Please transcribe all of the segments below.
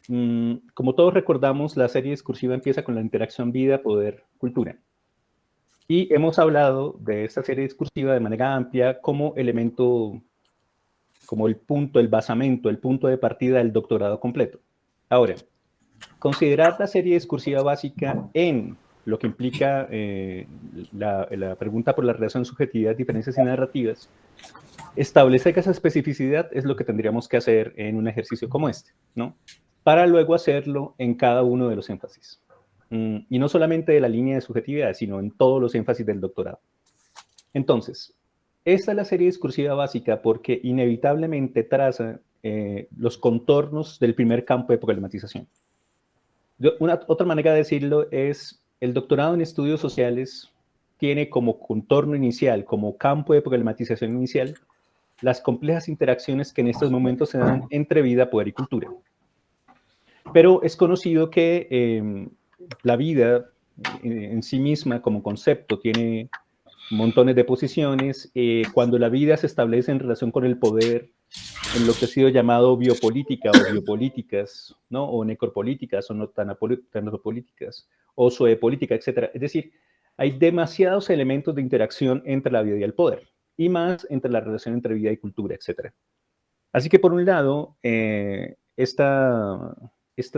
Como todos recordamos, la serie discursiva empieza con la interacción vida, poder, cultura. Y hemos hablado de esta serie discursiva de manera amplia como elemento, como el punto, el basamento, el punto de partida del doctorado completo. Ahora, considerar la serie discursiva básica en lo que implica la pregunta por la relación subjetividad, diferencias y narrativas, establece que esa especificidad es lo que tendríamos que hacer en un ejercicio como este, ¿no? Para luego hacerlo en cada uno de los énfasis. Y no solamente de la línea de subjetividad, sino en todos los énfasis del doctorado. Entonces, esta es la serie discursiva básica porque inevitablemente traza los contornos del primer campo de problematización. Otra manera de decirlo es, el doctorado en estudios sociales tiene como contorno inicial, como campo de problematización inicial, las complejas interacciones que en estos momentos se dan entre vida, poder y cultura. Pero es conocido que la vida en sí misma como concepto tiene montones de posiciones. Cuando la vida se establece en relación con el poder, en lo que ha sido llamado biopolítica o biopolíticas, ¿no? O necropolíticas o no tanatopolíticas, o zoopolítica, etc. Es decir, hay demasiados elementos de interacción entre la vida y el poder, y más entre la relación entre vida y cultura, etc. Así que por un lado, esta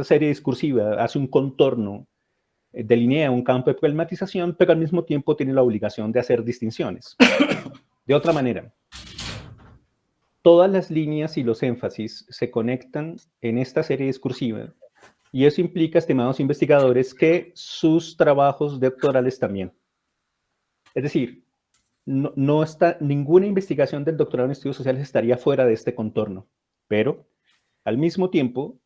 serie discursiva hace un contorno, delinea un campo de problematización, pero al mismo tiempo tiene la obligación de hacer distinciones. De otra manera, todas las líneas y los énfasis se conectan en esta serie discursiva y eso implica, estimados investigadores, que sus trabajos doctorales también. Es decir, no está, ninguna investigación del doctorado en estudios sociales estaría fuera de este contorno, pero al mismo tiempo,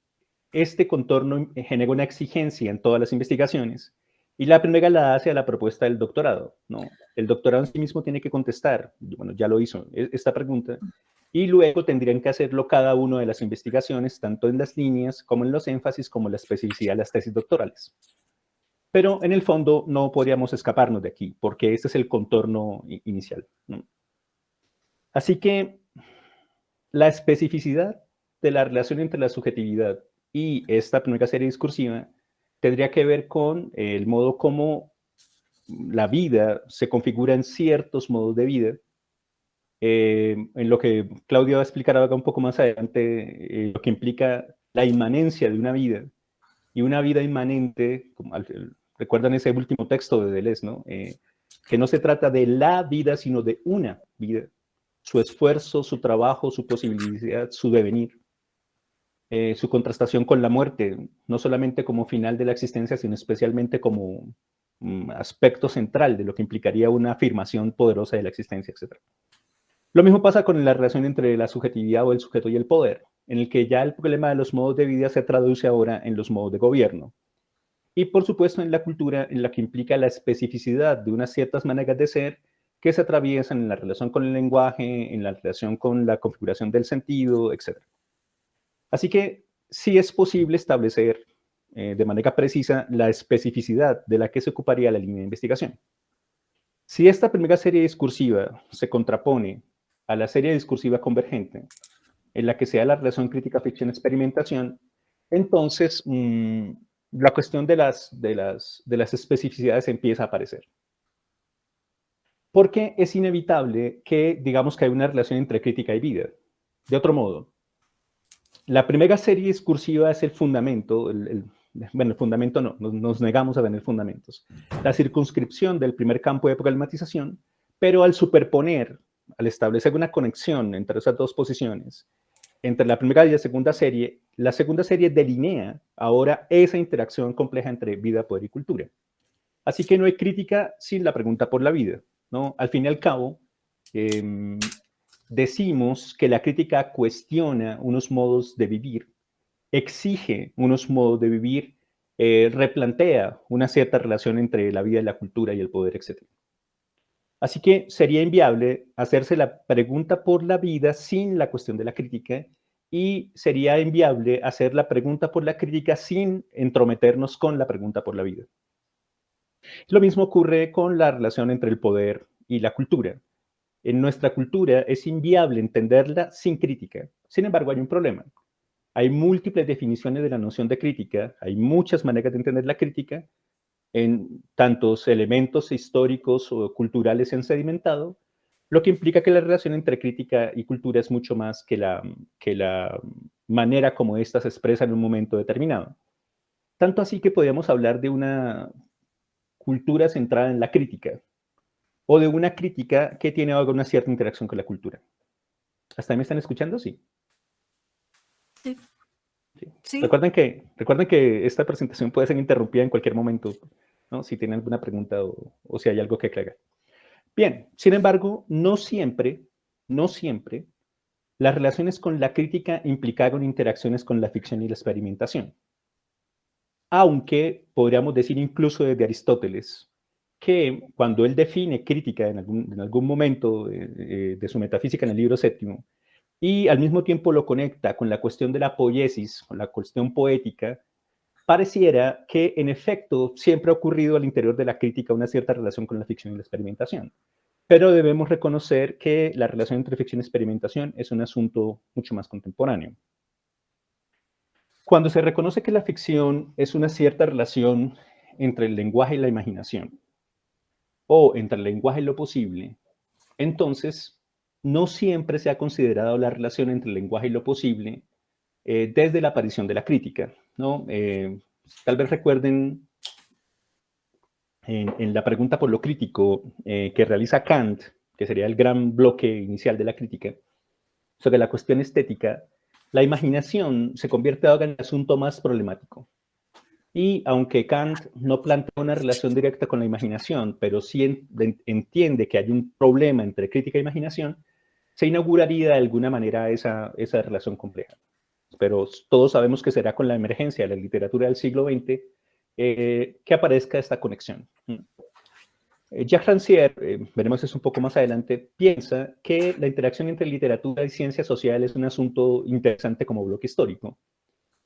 este contorno genera una exigencia en todas las investigaciones y la primera la hace a la propuesta del doctorado, ¿no? El doctorado en sí mismo tiene que contestar, bueno, ya lo hizo, esta pregunta, y luego tendrían que hacerlo cada una de las investigaciones, tanto en las líneas como en los énfasis, como la especificidad de las tesis doctorales. Pero en el fondo no podríamos escaparnos de aquí, porque este es el contorno inicial, ¿no? Así que la especificidad de la relación entre la subjetividad y esta primera serie discursiva tendría que ver con el modo como la vida se configura en ciertos modos de vida, en lo que Claudia va a explicar ahora un poco más adelante, lo que implica la inmanencia de una vida, y una vida inmanente, como recuerdan ese último texto de Deleuze, ¿no? Que no se trata de la vida, sino de una vida, su esfuerzo, su trabajo, su posibilidad, su devenir, su contrastación con la muerte, no solamente como final de la existencia, sino especialmente como aspecto central de lo que implicaría una afirmación poderosa de la existencia, etc. Lo mismo pasa con la relación entre la subjetividad o el sujeto y el poder, en el que ya el problema de los modos de vida se traduce ahora en los modos de gobierno. Y por supuesto en la cultura, en la que implica la especificidad de unas ciertas maneras de ser que se atraviesan en la relación con el lenguaje, en la relación con la configuración del sentido, etc. Así que sí es posible establecer de manera precisa la especificidad de la que se ocuparía la línea de investigación. Si esta primera serie discursiva se contrapone a la serie discursiva convergente, en la que se da la relación crítica ficción-experimentación, entonces la cuestión de las especificidades empieza a aparecer. Porque es inevitable que digamos que hay una relación entre crítica y vida. De otro modo, la primera serie discursiva es el fundamento, bueno, el fundamento no, nos negamos a tener fundamentos. La circunscripción del primer campo de problematización, pero al superponer, al establecer una conexión entre esas dos posiciones, entre la primera y la segunda serie delinea ahora esa interacción compleja entre vida, poder y cultura. Así que no hay crítica sin la pregunta por la vida, ¿no? Al fin y al cabo, decimos que la crítica cuestiona unos modos de vivir, exige unos modos de vivir, replantea una cierta relación entre la vida y la cultura y el poder, etc. Así que sería inviable hacerse la pregunta por la vida sin la cuestión de la crítica, y sería inviable hacer la pregunta por la crítica sin entrometernos con la pregunta por la vida. Lo mismo ocurre con la relación entre el poder y la cultura. En nuestra cultura es inviable entenderla sin crítica. Sin embargo, hay un problema. Hay múltiples definiciones de la noción de crítica, hay muchas maneras de entender la crítica, en tantos elementos históricos o culturales se han sedimentado, lo que implica que la relación entre crítica y cultura es mucho más que la manera como ésta se expresa en un momento determinado. Tanto así que podríamos hablar de una cultura centrada en la crítica, o de una crítica que tiene alguna cierta interacción con la cultura. ¿Hasta ahí me están escuchando? Sí. Sí. Sí. Sí. Recuerden que esta presentación puede ser interrumpida en cualquier momento, ¿no? Si tienen alguna pregunta o si hay algo que aclarar. Bien, sin embargo, no siempre las relaciones con la crítica implicaron interacciones con la ficción y la experimentación. Aunque podríamos decir incluso desde Aristóteles, que cuando él define crítica en algún momento de su metafísica en el libro séptimo, y al mismo tiempo lo conecta con la cuestión de la poiesis, con la cuestión poética, pareciera que en efecto siempre ha ocurrido al interior de la crítica una cierta relación con la ficción y la experimentación. Pero debemos reconocer que la relación entre ficción y experimentación es un asunto mucho más contemporáneo. Cuando se reconoce que la ficción es una cierta relación entre el lenguaje y la imaginación, o entre el lenguaje y lo posible, entonces no siempre se ha considerado la relación entre el lenguaje y lo posible desde la aparición de la crítica, ¿no? Tal vez recuerden en la pregunta por lo crítico que realiza Kant, que sería el gran bloque inicial de la crítica, sobre la cuestión estética, la imaginación se convierte ahora en el asunto más problemático. Y aunque Kant no plantea una relación directa con la imaginación, pero sí entiende que hay un problema entre crítica e imaginación, se inauguraría de alguna manera esa relación compleja. Pero todos sabemos que será con la emergencia de la literatura del siglo XX que aparezca esta conexión. Jacques Rancière, veremos eso un poco más adelante, piensa que la interacción entre literatura y ciencias sociales es un asunto interesante como bloque histórico.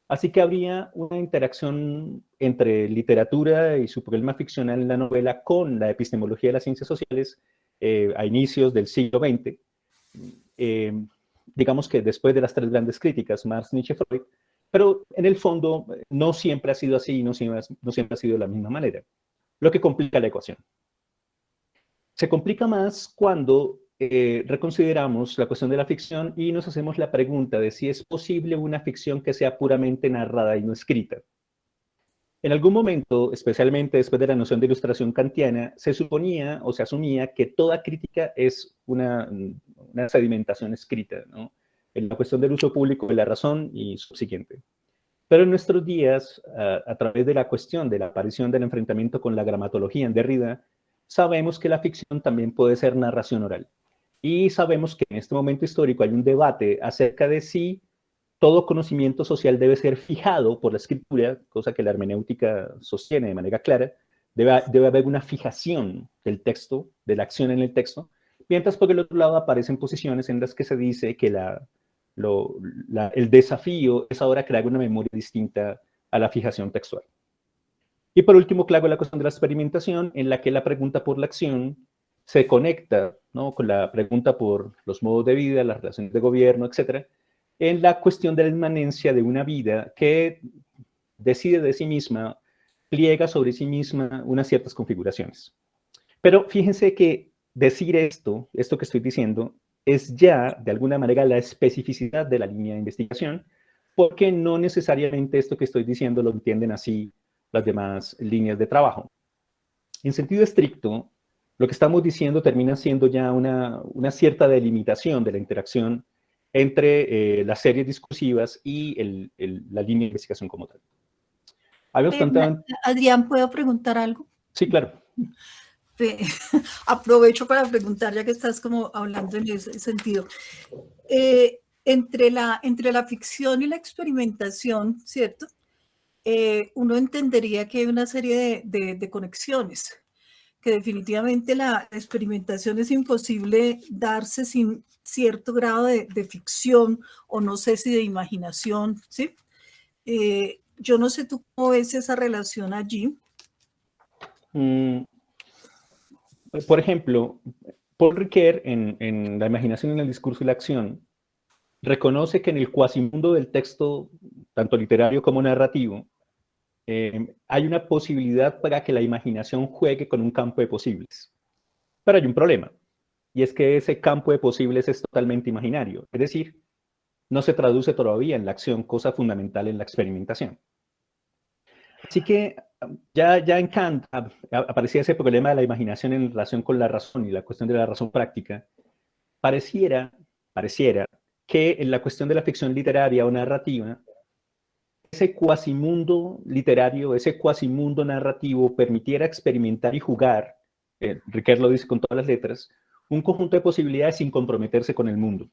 Así que habría una interacción entre literatura y su problema ficcional en la novela con la epistemología de las ciencias sociales a inicios del siglo XX. Digamos que después de las tres grandes críticas, Marx, Nietzsche, Freud, pero en el fondo no siempre ha sido así, no siempre ha sido de la misma manera, lo que complica la ecuación. Se complica más cuando reconsideramos la cuestión de la ficción y nos hacemos la pregunta de si es posible una ficción que sea puramente narrada y no escrita. En algún momento, especialmente después de la noción de ilustración kantiana, se suponía o se asumía que toda crítica es una sedimentación escrita, ¿no? En la cuestión del uso público de la razón y subsiguiente. Pero en nuestros días, a través de la cuestión de la aparición del enfrentamiento con la gramatología en Derrida, sabemos que la ficción también puede ser narración oral. Y sabemos que en este momento histórico hay un debate acerca de si todo conocimiento social debe ser fijado por la escritura, cosa que la hermenéutica sostiene de manera clara. Debe haber una fijación del texto, de la acción en el texto, mientras por el otro lado aparecen posiciones en las que se dice que el desafío es ahora crear una memoria distinta a la fijación textual. Y por último, claro, la cuestión de la experimentación, en la que la pregunta por la acción se conecta, ¿no?, con la pregunta por los modos de vida, las relaciones de gobierno, etcétera, en la cuestión de la inmanencia de una vida que decide de sí misma, pliega sobre sí misma unas ciertas configuraciones. Pero fíjense que decir esto que estoy diciendo, es ya de alguna manera la especificidad de la línea de investigación, porque no necesariamente esto que estoy diciendo lo entienden así las demás líneas de trabajo. En sentido estricto, lo que estamos diciendo termina siendo ya una cierta delimitación de la interacción entre las series discursivas y la línea de investigación como tal. Adrián, ¿puedo preguntar algo? Sí, claro. Aprovecho para preguntar, ya que estás como hablando en ese sentido. Entre la ficción y la experimentación, ¿cierto? Uno entendería que hay una serie de conexiones, que definitivamente la experimentación es imposible darse sin cierto grado de ficción, o no sé si de imaginación, ¿sí? Yo no sé tú cómo ves esa relación allí. Por ejemplo, Paul Ricoeur en La imaginación en el discurso y la acción reconoce que en el cuasimundo del texto, tanto literario como narrativo, hay una posibilidad para que la imaginación juegue con un campo de posibles. Pero hay un problema, y es que ese campo de posibles es totalmente imaginario, es decir, no se traduce todavía en la acción, cosa fundamental en la experimentación. Así que ya en Kant aparecía ese problema de la imaginación en relación con la razón y la cuestión de la razón práctica. Pareciera que en la cuestión de la ficción literaria o narrativa, ese cuasimundo literario, ese cuasimundo narrativo permitiera experimentar y jugar, Riquet lo dice con todas las letras, un conjunto de posibilidades sin comprometerse con el mundo.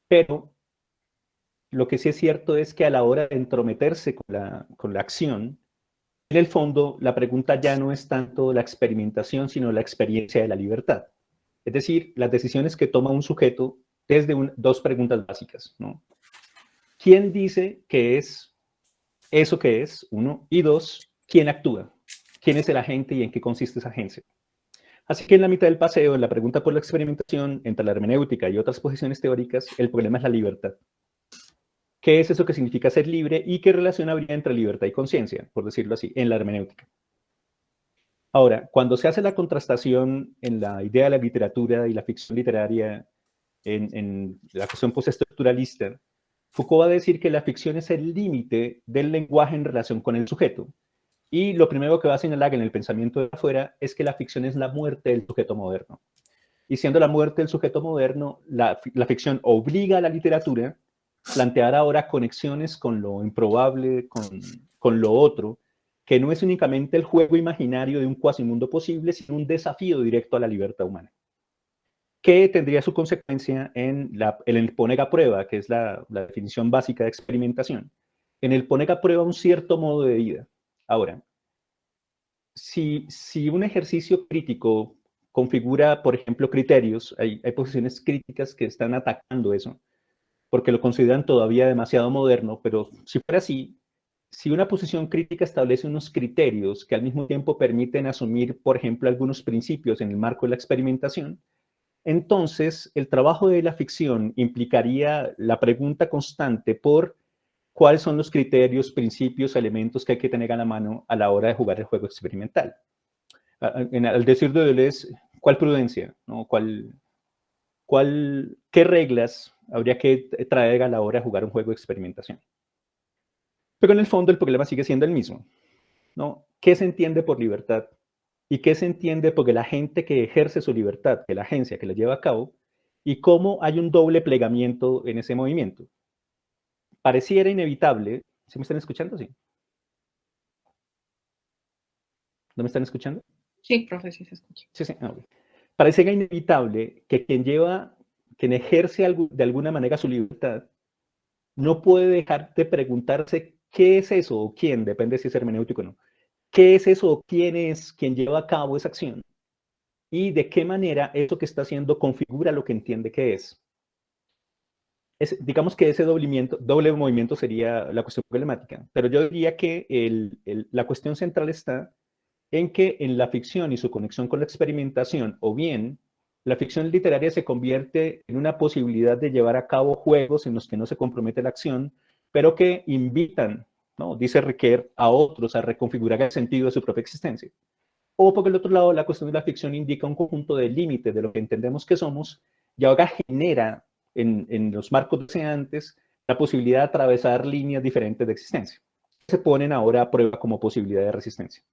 Pero lo que sí es cierto es que a la hora de entrometerse con la acción, en el fondo la pregunta ya no es tanto la experimentación, sino la experiencia de la libertad. Es decir, las decisiones que toma un sujeto desde dos preguntas básicas, ¿no? ¿Quién dice que es eso que es? Uno. Y dos, ¿quién actúa? ¿Quién es el agente y en qué consiste esa agencia? Así que en la mitad del paseo, en la pregunta por la experimentación, entre la hermenéutica y otras posiciones teóricas, el problema es la libertad. ¿Qué es eso que significa ser libre y qué relación habría entre libertad y conciencia, por decirlo así, en la hermenéutica? Ahora, cuando se hace la contrastación en la idea de la literatura y la ficción literaria en la cuestión postestructuralista, Foucault va a decir que la ficción es el límite del lenguaje en relación con el sujeto. Y lo primero que va a señalar en el pensamiento de afuera es que la ficción es la muerte del sujeto moderno. Y siendo la muerte del sujeto moderno, la ficción obliga a la literatura a plantear ahora conexiones con lo improbable, con lo otro, que no es únicamente el juego imaginario de un cuasimundo posible, sino un desafío directo a la libertad humana, que tendría su consecuencia en el poner a prueba, que es la definición básica de experimentación, en el poner a prueba un cierto modo de vida. Ahora, si un ejercicio crítico configura, por ejemplo, criterios, hay posiciones críticas que están atacando eso, porque lo consideran todavía demasiado moderno, pero si fuera así, si una posición crítica establece unos criterios que al mismo tiempo permiten asumir, por ejemplo, algunos principios en el marco de la experimentación, entonces el trabajo de la ficción implicaría la pregunta constante por cuáles son los criterios, principios, elementos que hay que tener a la mano a la hora de jugar el juego experimental. Al decir de Deleuze, ¿cuál prudencia? ¿No? ¿Qué reglas habría que traer a la hora de jugar un juego de experimentación? Pero en el fondo el problema sigue siendo el mismo, ¿no? ¿Qué se entiende por libertad? ¿Y qué se entiende por la gente que ejerce su libertad, que la agencia que la lleva a cabo? ¿Y cómo hay un doble plegamiento en ese movimiento? Pareciera inevitable. ¿Sí me están escuchando? Sí. ¿No me están escuchando? Sí, profe, sí se escucha. Sí, sí. Okay. Pareciera inevitable que quien ejerce de alguna manera su libertad, no puede dejar de preguntarse qué es eso o quién, depende si es hermenéutico o no. ¿Qué es eso o quién es quien lleva a cabo esa acción? Y de qué manera eso que está haciendo configura lo que entiende que es. Digamos que ese doble movimiento sería la cuestión problemática, pero yo diría que la cuestión central está en que en la ficción y su conexión con la experimentación, o bien la ficción literaria se convierte en una posibilidad de llevar a cabo juegos en los que no se compromete la acción, pero que invitan, ¿no? Dice Riquet, a otros a reconfigurar el sentido de su propia existencia. O por el otro lado, la cuestión de la ficción indica un conjunto de límites de lo que entendemos que somos y ahora genera en los marcos deseantes la posibilidad de atravesar líneas diferentes de existencia. Se ponen ahora a prueba como posibilidad de resistencia.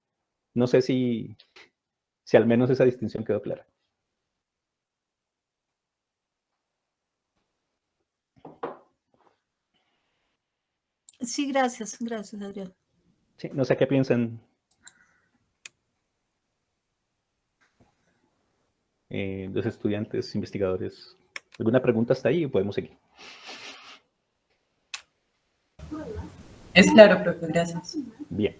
No sé si al menos esa distinción quedó clara. Sí, gracias, Adrián. Sí, no sé qué piensan los estudiantes, investigadores. ¿Alguna pregunta hasta ahí o podemos seguir? Es claro, profe, gracias. Bien.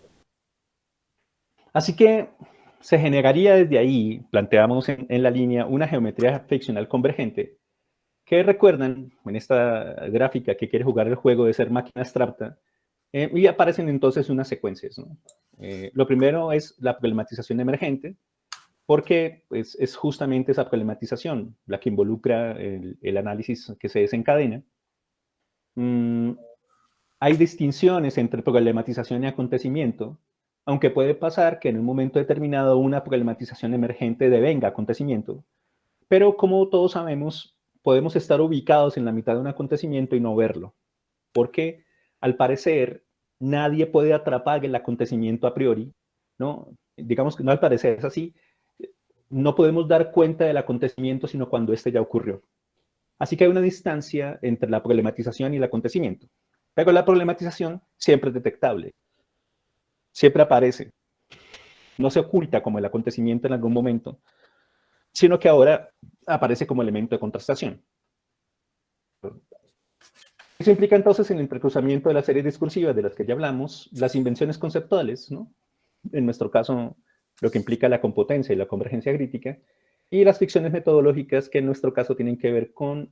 Así que se generaría desde ahí, planteamos en la línea, una geometría ficcional convergente, que recuerdan en esta gráfica que quiere jugar el juego de ser máquina abstracta, y aparecen entonces unas secuencias, ¿no? Lo primero es la problematización emergente, porque pues, es justamente esa problematización la que involucra el análisis que se desencadena. Hay distinciones entre problematización y acontecimiento, aunque puede pasar que en un momento determinado una problematización emergente devenga acontecimiento, pero como todos sabemos, podemos estar ubicados en la mitad de un acontecimiento y no verlo, porque al parecer nadie puede atrapar el acontecimiento a priori, ¿no? Digamos que no al parecer, es así, no podemos dar cuenta del acontecimiento sino cuando éste ya ocurrió. Así que hay una distancia entre la problematización y el acontecimiento. Pero la problematización siempre es detectable, siempre aparece, no se oculta como el acontecimiento en algún momento, sino que ahora aparece como elemento de contrastación. Eso implica entonces en el entrecruzamiento de las series discursivas de las que ya hablamos, las invenciones conceptuales, ¿no? En nuestro caso, lo que implica la compotencia y la convergencia crítica, y las ficciones metodológicas que en nuestro caso tienen que ver con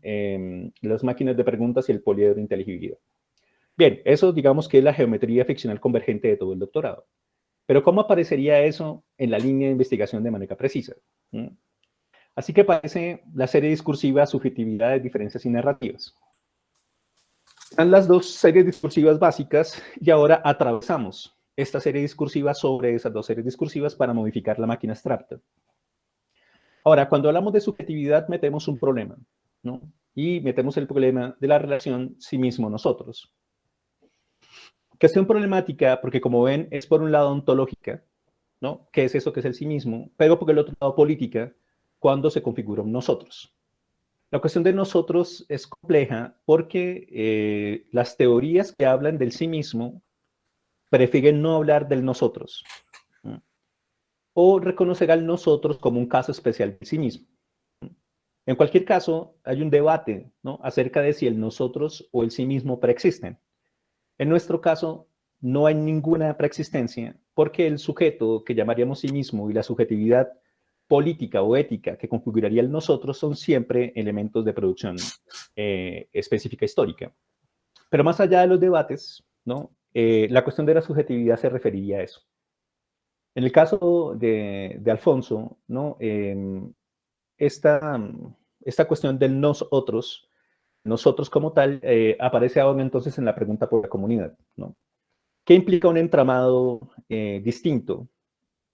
las máquinas de preguntas y el poliedro de inteligibilidad. Bien, eso digamos que es la geometría ficcional convergente de todo el doctorado. Pero ¿cómo aparecería eso en la línea de investigación de manera precisa? Así que aparece la serie discursiva subjetividades, diferencias y narrativas. Están las dos series discursivas básicas y ahora atravesamos esta serie discursiva sobre esas dos series discursivas para modificar la máquina abstracta. Ahora, cuando hablamos de subjetividad metemos un problema, ¿no? Y metemos el problema de la relación sí mismo-nosotros. Cuestión problemática porque, como ven, es por un lado ontológica, ¿no? ¿Qué es eso que es el sí mismo? Pero por el otro lado política, cuando se configura un nosotros. La cuestión de nosotros es compleja porque las teorías que hablan del sí mismo prefieren no hablar del nosotros, ¿no? O reconocer al nosotros como un caso especial del sí mismo. En cualquier caso, hay un debate, ¿no? Acerca de si el nosotros o el sí mismo preexisten. En nuestro caso, no hay ninguna preexistencia porque el sujeto que llamaríamos sí mismo y la subjetividad política o ética que configuraría el nosotros son siempre elementos de producción específica histórica. Pero más allá de los debates, ¿no? La cuestión de la subjetividad se referiría a eso. En el caso de Alfonso, ¿no? Esta cuestión del nosotros como tal, aparece ahora entonces en la pregunta por la comunidad, ¿no? ¿Qué implica un entramado distinto?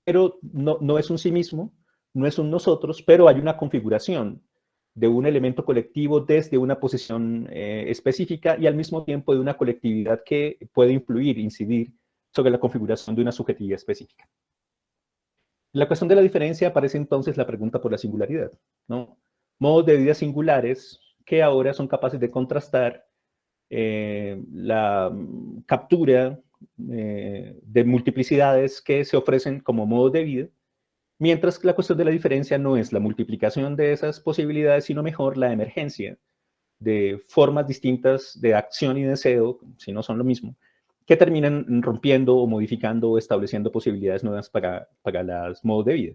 Pero no es un sí mismo, no es un nosotros, pero hay una configuración de un elemento colectivo desde una posición específica y al mismo tiempo de una colectividad que puede influir, incidir sobre la configuración de una subjetividad específica. En la cuestión de la diferencia aparece entonces la pregunta por la singularidad, ¿no? Modos de vida singulares que ahora son capaces de contrastar la captura de multiplicidades que se ofrecen como modos de vida, mientras que la cuestión de la diferencia no es la multiplicación de esas posibilidades, sino mejor la emergencia de formas distintas de acción y deseo, si no son lo mismo, que terminan rompiendo o modificando o estableciendo posibilidades nuevas para los modos de vida.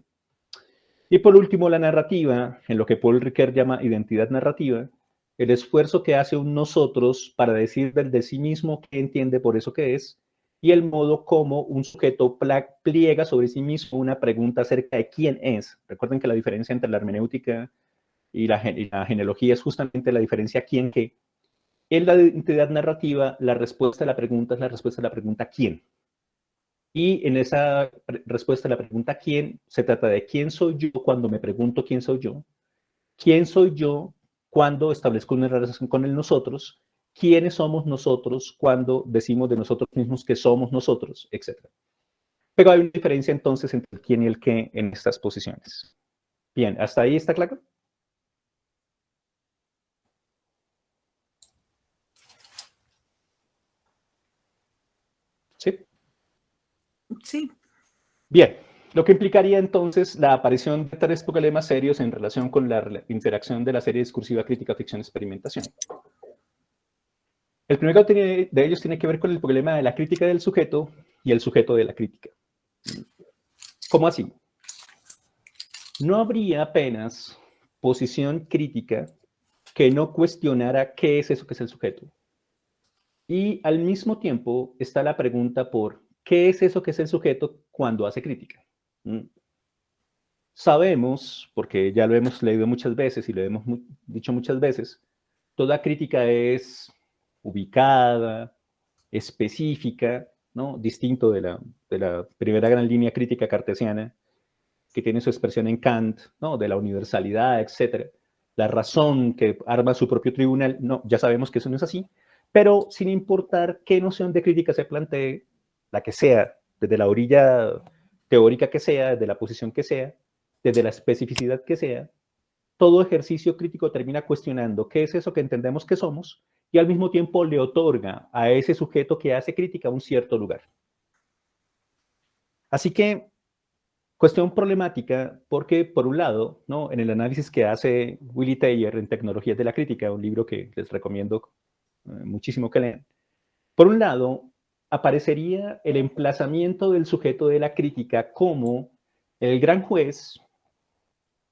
Y por último, la narrativa, en lo que Paul Ricoeur llama identidad narrativa, el esfuerzo que hace un nosotros para decir de sí mismo qué entiende por eso que es, y el modo como un sujeto pliega sobre sí mismo una pregunta acerca de quién es. Recuerden que la diferencia entre la hermenéutica y la genealogía es justamente la diferencia quién-qué. En la identidad narrativa, la respuesta a la pregunta es la respuesta a la pregunta ¿quién? Y en esa respuesta a la pregunta ¿quién? Se trata de quién soy yo cuando me pregunto quién soy yo cuando establezco una relación con el nosotros, quiénes somos nosotros cuando decimos de nosotros mismos que somos nosotros, etc. Pero hay una diferencia entonces entre el quién y el qué en estas posiciones. Bien, ¿hasta ahí está claro? ¿Sí? Sí. Bien, lo que implicaría entonces la aparición de tres problemas serios en relación con la interacción de la serie discursiva crítica, ficción, experimentación. El primero de ellos tiene que ver con el problema de la crítica del sujeto y el sujeto de la crítica. ¿Cómo así? No habría apenas posición crítica que no cuestionara qué es eso que es el sujeto. Y al mismo tiempo está la pregunta por qué es eso que es el sujeto cuando hace crítica. sabemos, porque ya lo hemos leído muchas veces y lo hemos dicho muchas veces, toda crítica es ubicada, específica, ¿no? Distinto de la primera gran línea crítica cartesiana, que tiene su expresión en Kant, ¿no? De la universalidad, etc. La razón que arma su propio tribunal, no, ya sabemos que eso no es así, pero sin importar qué noción de crítica se plantee, la que sea, desde la orilla teórica que sea, desde la posición que sea, desde la especificidad que sea, todo ejercicio crítico termina cuestionando qué es eso que entendemos que somos y al mismo tiempo le otorga a ese sujeto que hace crítica un cierto lugar. Así que, cuestión problemática porque, por un lado, ¿no? En el análisis que hace Willy Thayer en Tecnologías de la Crítica, un libro que les recomiendo muchísimo que lean, por un lado, aparecería el emplazamiento del sujeto de la crítica como el gran juez,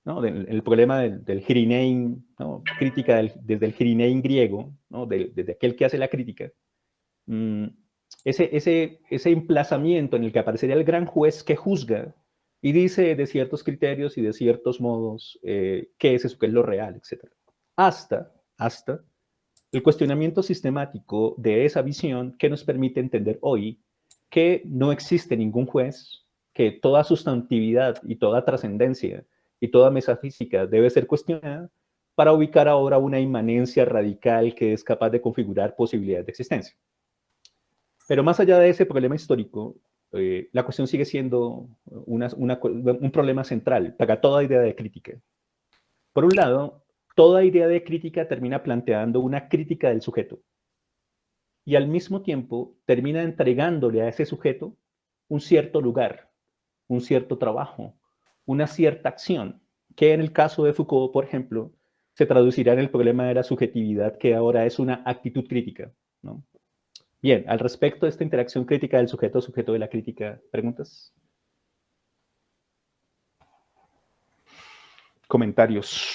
¿no? El problema del Hirinein, ¿no? Crítica desde el Hirinein griego, ¿no? Desde aquel que hace la crítica. Ese emplazamiento en el que aparecería el gran juez que juzga y dice de ciertos criterios y de ciertos modos qué es eso, qué es lo real, etc. Hasta el cuestionamiento sistemático de esa visión que nos permite entender hoy que no existe ningún juez, que toda sustantividad y toda trascendencia y toda metafísica debe ser cuestionada para ubicar ahora una inmanencia radical que es capaz de configurar posibilidades de existencia. Pero más allá de ese problema histórico, la cuestión sigue siendo un problema central para toda idea de crítica. Por un lado, toda idea de crítica termina planteando una crítica del sujeto y al mismo tiempo termina entregándole a ese sujeto un cierto lugar, un cierto trabajo, una cierta acción, que en el caso de Foucault, por ejemplo, se traducirá en el problema de la subjetividad, que ahora es una actitud crítica, ¿no? Bien, al respecto de esta interacción crítica del sujeto de la crítica, ¿preguntas? Comentarios.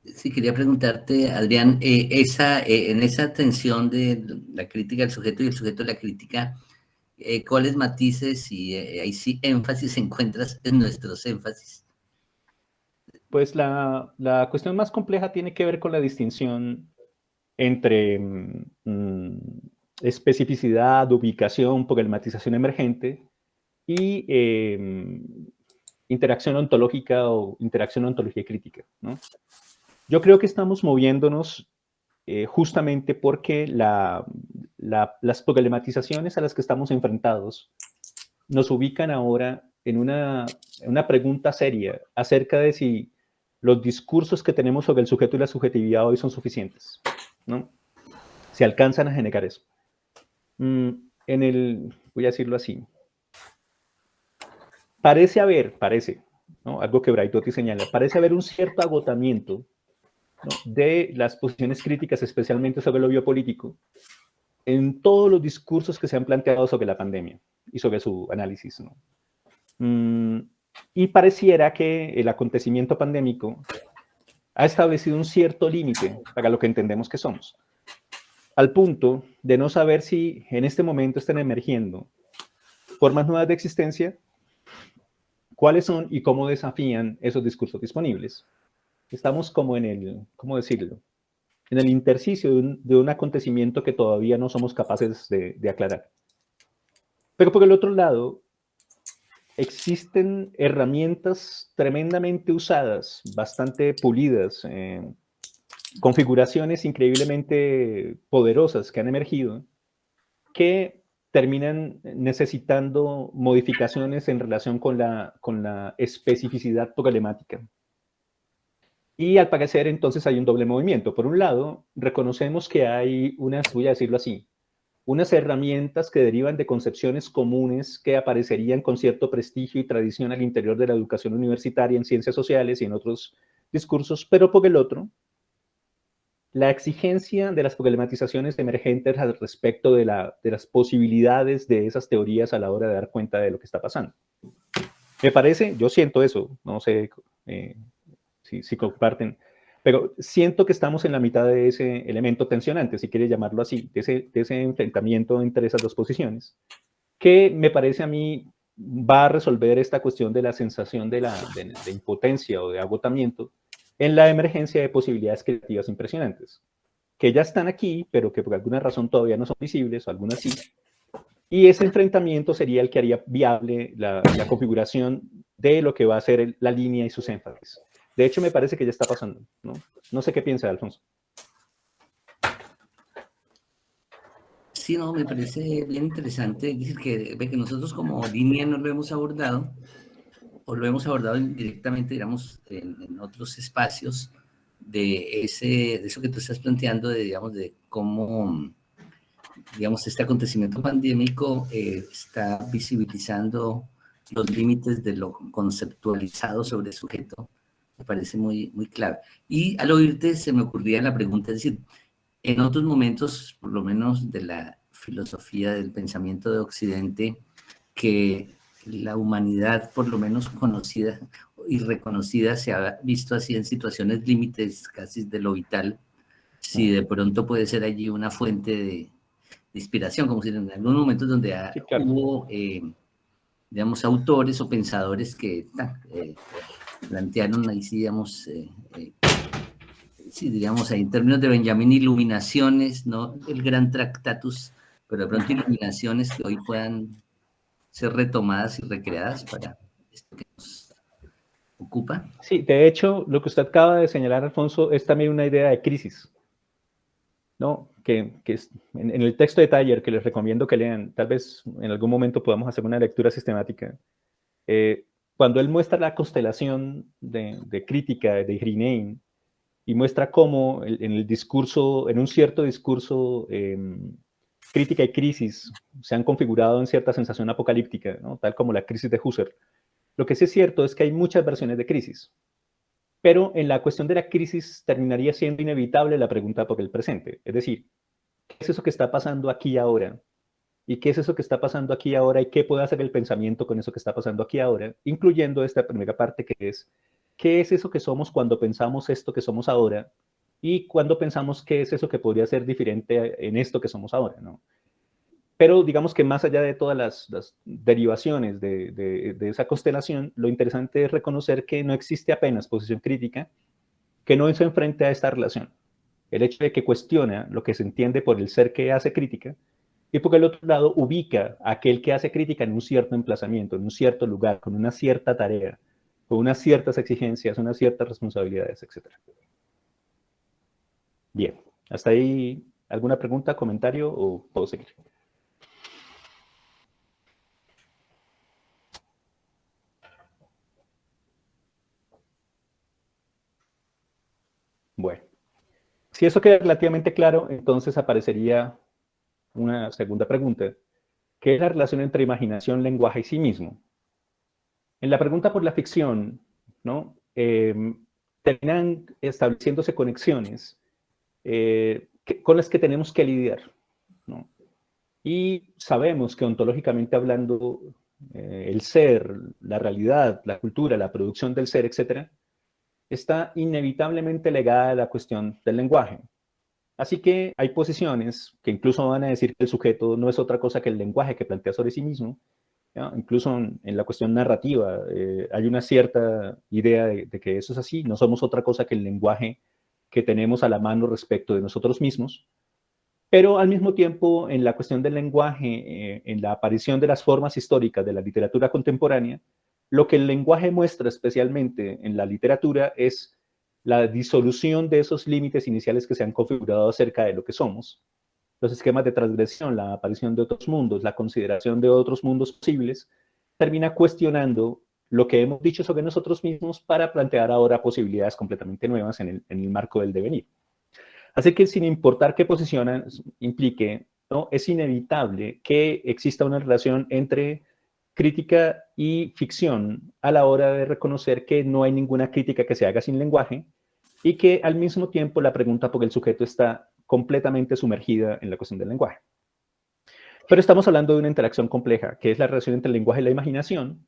Sí, quería preguntarte, Adrián, en esa tensión de la crítica del sujeto y el sujeto de la crítica, ¿cuáles matices y ahí sí énfasis encuentras en nuestros énfasis? Pues la cuestión más compleja tiene que ver con la distinción entre especificidad, ubicación, problematización emergente y interacción ontológica o interacción ontología crítica, ¿no? Yo creo que estamos moviéndonos justamente porque las problematizaciones a las que estamos enfrentados nos ubican ahora en una pregunta seria acerca de si los discursos que tenemos sobre el sujeto y la subjetividad hoy son suficientes, ¿no? Si alcanzan a generar eso. Voy a decirlo así, parece, ¿no? Algo que Braithwaite señala, parece haber un cierto agotamiento, ¿no? De las posiciones críticas, especialmente sobre lo biopolítico, en todos los discursos que se han planteado sobre la pandemia y sobre su análisis, ¿no? Y pareciera que el acontecimiento pandémico ha establecido un cierto límite para lo que entendemos que somos, al punto de no saber si en este momento están emergiendo formas nuevas de existencia, cuáles son y cómo desafían esos discursos disponibles. Estamos como ¿cómo decirlo? En el intersticio de un acontecimiento que todavía no somos capaces de aclarar. Pero por el otro lado, existen herramientas tremendamente usadas, bastante pulidas, configuraciones increíblemente poderosas que han emergido, que terminan necesitando modificaciones en relación con la especificidad problemática. Y al parecer entonces hay un doble movimiento. Por un lado, reconocemos que hay voy a decirlo así, unas herramientas que derivan de concepciones comunes que aparecerían con cierto prestigio y tradición al interior de la educación universitaria en ciencias sociales y en otros discursos, pero por el otro, la exigencia de las problematizaciones emergentes al respecto de las posibilidades de esas teorías a la hora de dar cuenta de lo que está pasando. Me parece, yo siento eso, no sé si comparten, Pero siento que estamos en la mitad de ese elemento tensionante, si quieres llamarlo así, de ese enfrentamiento entre esas dos posiciones, que me parece a mí va a resolver esta cuestión de la sensación de impotencia o de agotamiento en la emergencia de posibilidades creativas impresionantes, que ya están aquí, pero que por alguna razón todavía no son visibles, o algunas sí. Y ese enfrentamiento sería el que haría viable la configuración de lo que va a ser la línea y sus énfasis. De hecho, me parece que ya está pasando, ¿no? No sé qué piensa, Alfonso. Sí, no, me parece bien interesante. Es decir, que nosotros como línea no lo hemos abordado, o lo hemos abordado directamente, digamos, en otros espacios de eso que tú estás planteando, digamos, de cómo, digamos, este acontecimiento pandémico está visibilizando los límites de lo conceptualizado sobre el sujeto. Me parece muy, muy clave. Y al oírte se me ocurría la pregunta, es decir, en otros momentos, por lo menos de la filosofía del pensamiento de Occidente, que la humanidad, por lo menos conocida y reconocida, se ha visto así en situaciones límites casi de lo vital, si de pronto puede ser allí una fuente de inspiración, como si en algunos momentos donde Sí, claro. hubo, digamos, autores o pensadores que plantearon ahí, sí, digamos, sí, digamos, en términos de Benjamín, iluminaciones, no el gran Tractatus, pero de pronto iluminaciones que hoy puedan ser retomadas y recreadas para esto que nos ocupa. Sí, de hecho, lo que usted acaba de señalar, Alfonso, es también una idea de crisis, ¿no? Que en el texto de Thayer, que les recomiendo que lean, tal vez en algún momento podamos hacer una lectura sistemática, cuando él muestra la constelación de crítica de Hrinein, y muestra cómo en el discurso, en un cierto discurso, crítica y crisis se han configurado en cierta sensación apocalíptica, ¿no? Tal como la crisis de Husserl. Lo que sí es cierto es que hay muchas versiones de crisis, pero en la cuestión de la crisis terminaría siendo inevitable la pregunta por el presente. Es decir, ¿qué es eso que está pasando aquí ahora? ¿Y qué es eso que está pasando aquí ahora? ¿Y qué puede hacer el pensamiento con eso que está pasando aquí ahora? Incluyendo esta primera parte que es, ¿qué es eso que somos cuando pensamos esto que somos ahora? Y cuando pensamos qué es eso que podría ser diferente en esto que somos ahora, ¿no? Pero digamos que más allá de todas las derivaciones de esa constelación, lo interesante es reconocer que no existe apenas posición crítica que no se enfrente a esta relación. El hecho de que cuestiona lo que se entiende por el ser que hace crítica, y por el otro lado ubica a aquel que hace crítica en un cierto emplazamiento, en un cierto lugar, con una cierta tarea, con unas ciertas exigencias, unas ciertas responsabilidades, etc. Bien, ¿hasta ahí alguna pregunta, comentario o puedo seguir? Bueno, si eso queda relativamente claro, entonces aparecería una segunda pregunta, que es la relación entre imaginación, lenguaje y sí mismo. En la pregunta por la ficción, ¿no? Terminan estableciéndose conexiones con las que tenemos que lidiar, ¿no? Y sabemos que ontológicamente hablando, el ser, la realidad, la cultura, la producción del ser, etcétera, está inevitablemente ligada a la cuestión del lenguaje. Así que hay posiciones que incluso van a decir que el sujeto no es otra cosa que el lenguaje que plantea sobre sí mismo, ¿no? Incluso en la cuestión narrativa hay una cierta idea de que eso es así, no somos otra cosa que el lenguaje que tenemos a la mano respecto de nosotros mismos, pero al mismo tiempo en la cuestión del lenguaje, en la aparición de las formas históricas de la literatura contemporánea, lo que el lenguaje muestra especialmente en la literatura es la disolución de esos límites iniciales que se han configurado acerca de lo que somos, los esquemas de transgresión, la aparición de otros mundos, la consideración de otros mundos posibles, termina cuestionando lo que hemos dicho sobre nosotros mismos para plantear ahora posibilidades completamente nuevas en el marco del devenir. Así que sin importar qué posición implique, ¿no? Es inevitable que exista una relación entre crítica y ficción a la hora de reconocer que no hay ninguna crítica que se haga sin lenguaje y que al mismo tiempo la pregunta por el sujeto está completamente sumergida en la cuestión del lenguaje. Pero estamos hablando de una interacción compleja, que es la relación entre el lenguaje y la imaginación,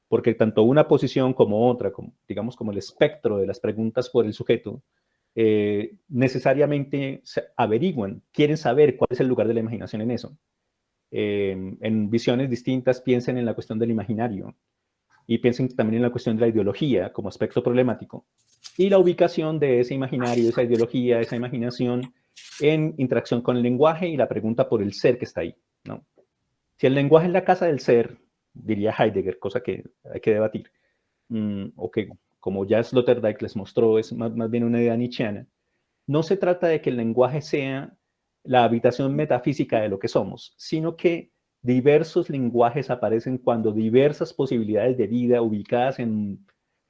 porque tanto una posición como otra, como, digamos como el espectro de las preguntas por el sujeto, necesariamente averiguan, quieren saber cuál es el lugar de la imaginación en eso. En visiones distintas piensen en la cuestión del imaginario y piensen también en la cuestión de la ideología como aspecto problemático y la ubicación de ese imaginario, esa ideología, esa imaginación en interacción con el lenguaje y la pregunta por el ser que está ahí, ¿no? Si el lenguaje es la casa del ser, diría Heidegger, cosa que hay que debatir, o que como ya Sloterdijk les mostró, es más bien una idea nietzscheana, no se trata de que el lenguaje sea la habitación metafísica de lo que somos, sino que diversos lenguajes aparecen cuando diversas posibilidades de vida ubicadas en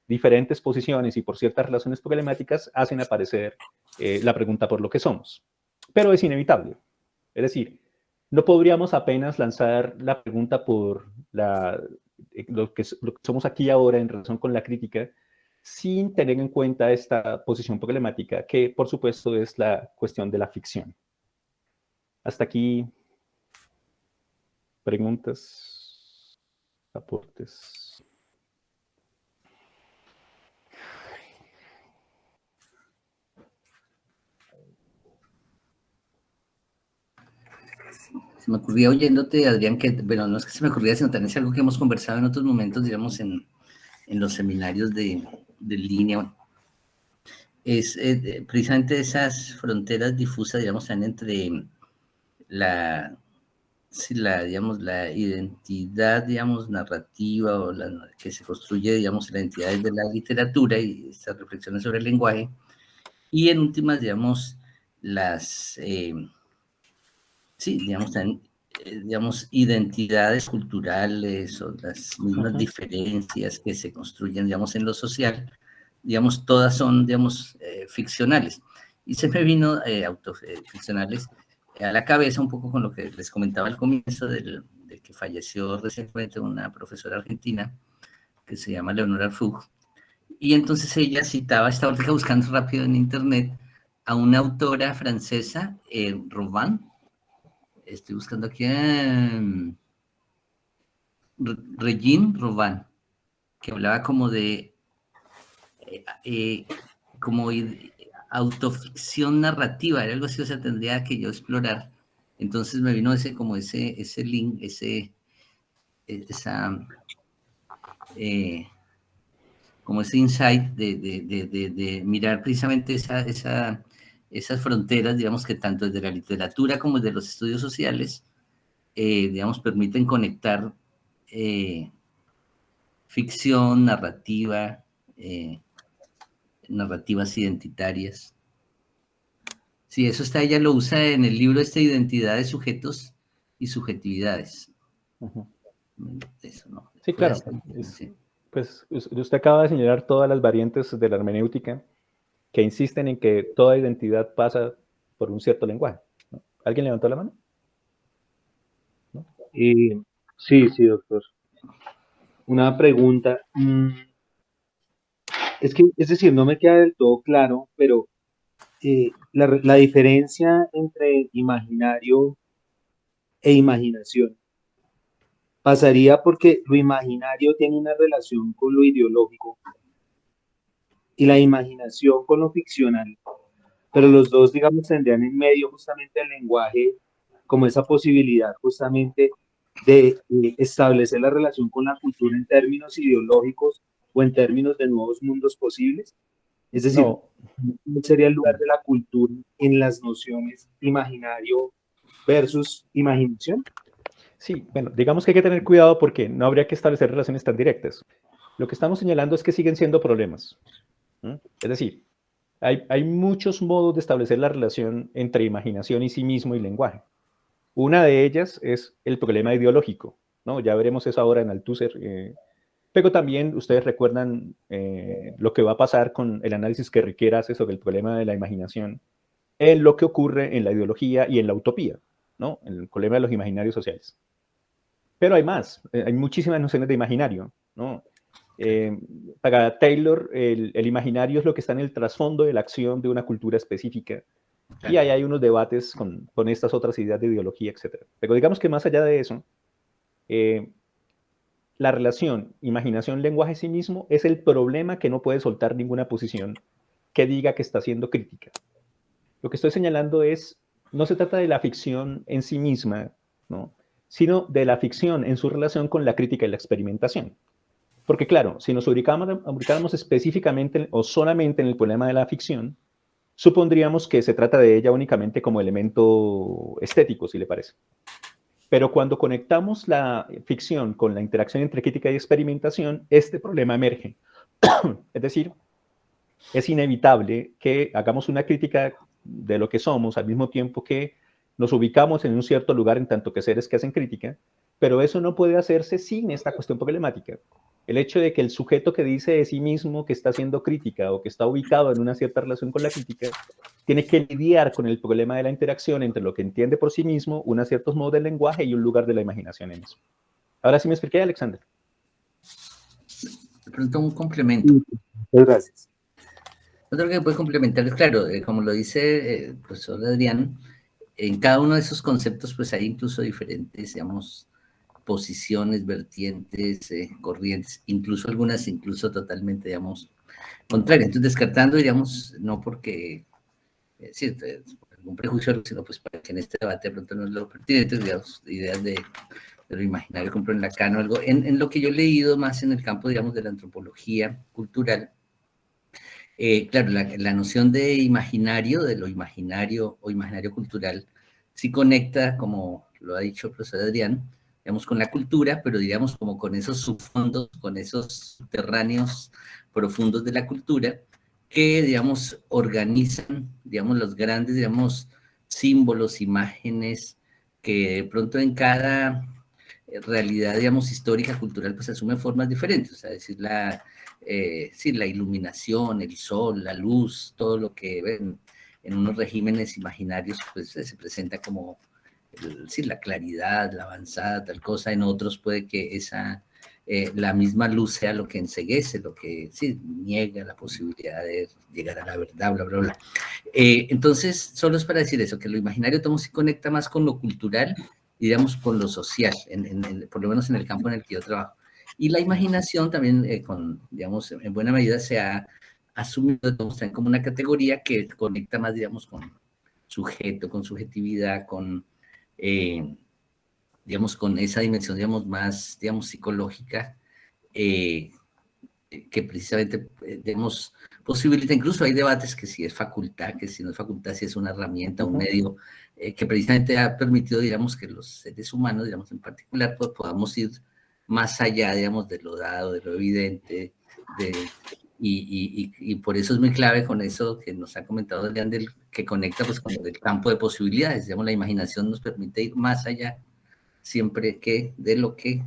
diferentes posiciones y por ciertas relaciones problemáticas hacen aparecer la pregunta por lo que somos. Pero es inevitable. Es decir, no podríamos apenas lanzar la pregunta por lo que somos aquí ahora en relación con la crítica sin tener en cuenta esta posición problemática, que por supuesto es la cuestión de la ficción. Hasta aquí, preguntas, aportes. Se me ocurría oyéndote, Adrián, que, bueno, no es que se me ocurría, sino también es algo que hemos conversado en otros momentos, digamos, en los seminarios de línea, es precisamente esas fronteras difusas, digamos, también entre digamos, la identidad, digamos, narrativa o la que se construye, digamos, en la identidad de la literatura y estas reflexiones sobre el lenguaje, y en últimas, digamos, sí, digamos, también, digamos, identidades culturales o las mismas diferencias que se construyen, digamos, en lo social, digamos, todas son, digamos, ficcionales. Y se me vino autoficcionales a la cabeza un poco con lo que les comentaba al comienzo de que falleció recientemente una profesora argentina que se llama Leonora Fug. Y entonces ella citaba, estaba buscando rápido en internet, a una autora francesa, Robin. Estoy buscando aquí Regine Robin, que hablaba como de como autoficción narrativa, era algo así, o sea, tendría que yo explorar. Entonces me vino ese link, como ese insight de mirar precisamente esas fronteras, digamos, que tanto desde la literatura como desde los estudios sociales, digamos, permiten conectar ficción, narrativa, narrativas identitarias. Sí, eso está, ella lo usa en el libro Identidades, Sujetos y Subjetividades. Eso, ¿no? Sí, claro. Pues usted acaba de señalar todas las variantes de la hermenéutica que insisten en que toda identidad pasa por un cierto lenguaje, ¿no? ¿Alguien levantó la mano? ¿No? Sí, doctor. Una pregunta. Es decir, no me queda del todo claro, pero la diferencia entre imaginario e imaginación pasaría porque lo imaginario tiene una relación con lo ideológico y la imaginación con lo ficcional, pero los dos, digamos, tendrían en medio justamente el lenguaje como esa posibilidad justamente de establecer la relación con la cultura en términos ideológicos o en términos de nuevos mundos posibles. Es decir, ¿cuál sería el lugar de la cultura en las nociones imaginario versus imaginación? Sí, bueno, digamos que hay que tener cuidado porque no habría que establecer relaciones tan directas. Lo que estamos señalando es que siguen siendo problemas. Es decir, hay muchos modos de establecer la relación entre imaginación y sí mismo y lenguaje. Una de ellas es el problema ideológico, ¿no? Ya veremos eso ahora en Althusser. Pero también ustedes recuerdan lo que va a pasar con el análisis que Riquet hace sobre el problema de la imaginación en lo que ocurre en la ideología y en la utopía, ¿no? El problema de los imaginarios sociales. Pero hay más, hay muchísimas nociones de imaginario, ¿no? Para Taylor, el imaginario es lo que está en el trasfondo de la acción de una cultura específica. Y ahí hay unos debates con estas otras ideas de ideología, etc. Pero digamos que más allá de eso, la relación imaginación-lenguaje sí mismo es el problema que no puede soltar ninguna posición que diga que está haciendo crítica. Lo que estoy señalando es, no se trata de la ficción en sí misma, ¿no?, sino de la ficción en su relación con la crítica y la experimentación. Porque claro, si nos ubicáramos específicamente o solamente en el problema de la ficción, supondríamos que se trata de ella únicamente como elemento estético, si le parece. Pero cuando conectamos la ficción con la interacción entre crítica y experimentación, este problema emerge. Es decir, es inevitable que hagamos una crítica de lo que somos al mismo tiempo que nos ubicamos en un cierto lugar en tanto que seres que hacen crítica, pero eso no puede hacerse sin esta cuestión problemática. El hecho de que el sujeto que dice de sí mismo que está haciendo crítica o que está ubicado en una cierta relación con la crítica, tiene que lidiar con el problema de la interacción entre lo que entiende por sí mismo, unos ciertos modos del lenguaje y un lugar de la imaginación en eso. Ahora sí me expliqué, Alexander. De pronto un complemento. Muchas gracias. Otro que puede complementar es, claro, como lo dice el profesor Adrián, en cada uno de esos conceptos pues hay incluso diferentes, digamos, posiciones, vertientes, corrientes, incluso algunas incluso totalmente, digamos, contrarias. Entonces, descartando, digamos, no porque, sí, por algún prejuicio, sino pues para que en este debate de pronto no es lo pertinente, digamos, ideas de lo imaginario, por ejemplo, en Lacan o algo, en lo que yo he leído más en el campo, digamos, de la antropología cultural, claro, la noción de imaginario, de lo imaginario o imaginario cultural, sí conecta, como lo ha dicho el profesor Adrián, digamos, con la cultura, pero digamos como con esos subfondos, con esos subterráneos profundos de la cultura, que, digamos, organizan, digamos, los grandes, digamos, símbolos, imágenes, que de pronto en cada realidad, digamos, histórica, cultural, pues asume formas diferentes, o sea, decir, sí, la iluminación, el sol, la luz, todo lo que en unos regímenes imaginarios, pues se presenta como, sí, la claridad, la avanzada, tal cosa, en otros puede que la misma luz sea lo que enceguece, lo que, sí, niega la posibilidad de llegar a la verdad, bla, bla, bla. Entonces, solo es para decir eso, que lo imaginario sí conecta más con lo cultural, digamos, con lo social, por lo menos en el campo en el que yo trabajo. Y la imaginación también, digamos, en buena medida se ha asumido también como una categoría que conecta más, digamos, con sujeto, con subjetividad, digamos, con esa dimensión, digamos, más, digamos, psicológica, que precisamente, digamos, posibilita, incluso hay debates que si es facultad, que si no es facultad, si es una herramienta, un medio, que precisamente ha permitido, digamos, que los seres humanos, digamos, en particular, pues podamos ir más allá, digamos, de lo dado, de lo evidente, y por eso es muy clave con eso que nos ha comentado Adrián, que conecta pues con el campo de posibilidades, digamos, la imaginación nos permite ir más allá siempre que de lo que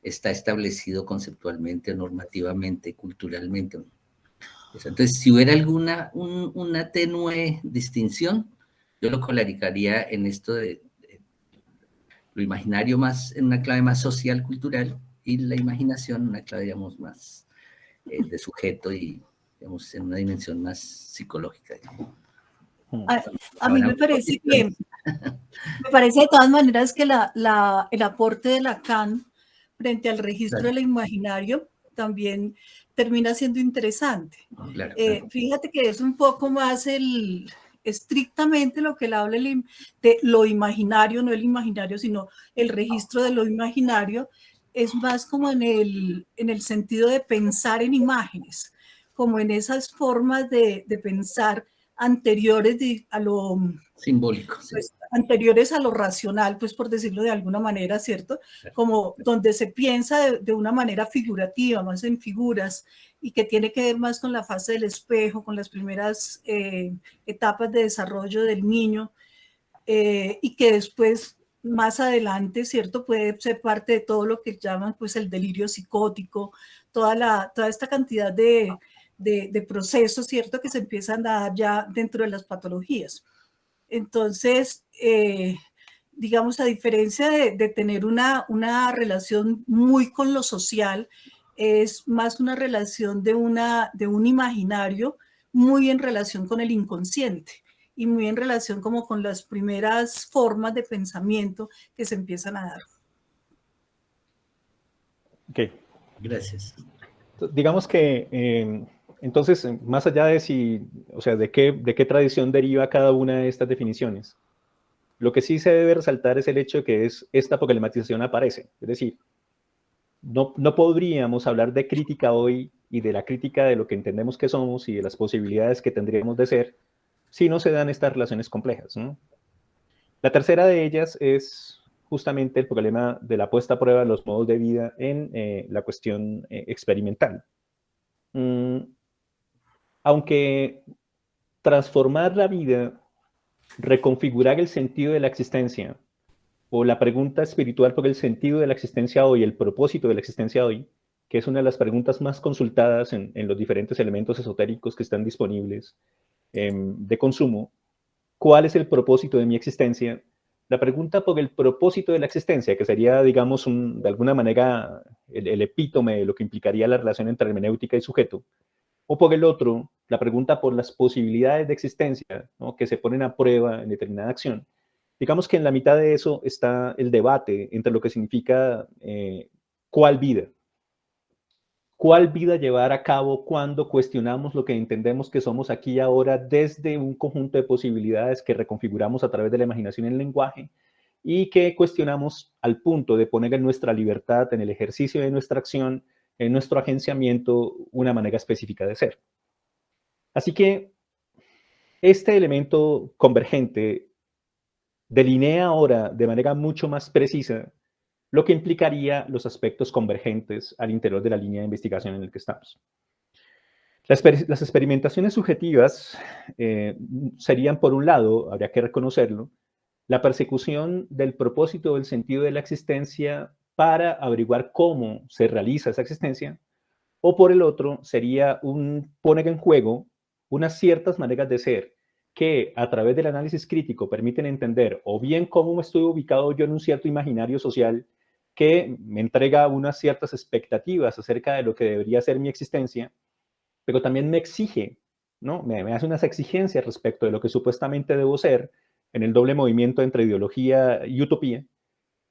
está establecido conceptualmente, normativamente, culturalmente. Entonces, si hubiera una tenue distinción, yo lo colarizaría en esto de lo imaginario más, en una clave más social, cultural, y la imaginación en una clave, digamos, más de sujeto y, digamos, en una dimensión más psicológica. A mí me parece que, me parece de todas maneras que el aporte de Lacan frente al registro del imaginario también termina siendo interesante. Claro. Fíjate que es un poco más estrictamente lo que él habla de lo imaginario, no el imaginario, sino el registro de lo imaginario, es más como en el sentido de pensar en imágenes, como en esas formas de pensar anteriores a lo simbólico, sí. Pues, anteriores a lo racional, pues por decirlo de alguna manera, ¿cierto? Como donde se piensa de una manera figurativa, más en figuras, y que tiene que ver más con la fase del espejo, con las primeras etapas de desarrollo del niño, y que después, más adelante, ¿cierto? Puede ser parte de todo lo que llaman pues el delirio psicótico, toda esta cantidad de procesos, ¿cierto? Que se empiezan a dar ya dentro de las patologías. Entonces, digamos, a diferencia de tener una relación muy con lo social, es más una relación de un imaginario muy en relación con el inconsciente y muy en relación como con las primeras formas de pensamiento que se empiezan a dar. Ok. Gracias. Digamos que Entonces, más allá de si, o sea, de qué tradición deriva cada una de estas definiciones, lo que sí se debe resaltar es el hecho de que esta problematización aparece. Es decir, no podríamos hablar de crítica hoy y de la crítica de lo que entendemos que somos y de las posibilidades que tendríamos de ser si no se dan estas relaciones complejas, ¿no? La tercera de ellas es justamente el problema de la puesta a prueba de los modos de vida en la cuestión experimental. Aunque transformar la vida, reconfigurar el sentido de la existencia, o la pregunta espiritual por el sentido de la existencia hoy, el propósito de la existencia hoy, que es una de las preguntas más consultadas en los diferentes elementos esotéricos que están disponibles de consumo. ¿Cuál es el propósito de mi existencia? La pregunta por el propósito de la existencia, que sería, digamos, de alguna manera el epítome de lo que implicaría la relación entre hermenéutica y sujeto, o por el otro, la pregunta por las posibilidades de existencia, ¿no?, que se ponen a prueba en determinada acción. Digamos que en la mitad de eso está el debate entre lo que significa cuál vida. ¿Cuál vida llevar a cabo cuando cuestionamos lo que entendemos que somos aquí y ahora desde un conjunto de posibilidades que reconfiguramos a través de la imaginación en el lenguaje y que cuestionamos al punto de poner en nuestra libertad, en el ejercicio de nuestra acción, en nuestro agenciamiento, una manera específica de ser? Así que este elemento convergente delinea ahora de manera mucho más precisa lo que implicaría los aspectos convergentes al interior de la línea de investigación en la que estamos. Las experimentaciones subjetivas serían, por un lado, habría que reconocerlo, la persecución del propósito o del sentido de la existencia para averiguar cómo se realiza esa existencia, o por el otro, sería poner en juego unas ciertas maneras de ser que a través del análisis crítico permiten entender o bien cómo estoy ubicado yo en un cierto imaginario social que me entrega unas ciertas expectativas acerca de lo que debería ser mi existencia, pero también me exige, ¿no? Me hace unas exigencias respecto de lo que supuestamente debo ser en el doble movimiento entre ideología y utopía.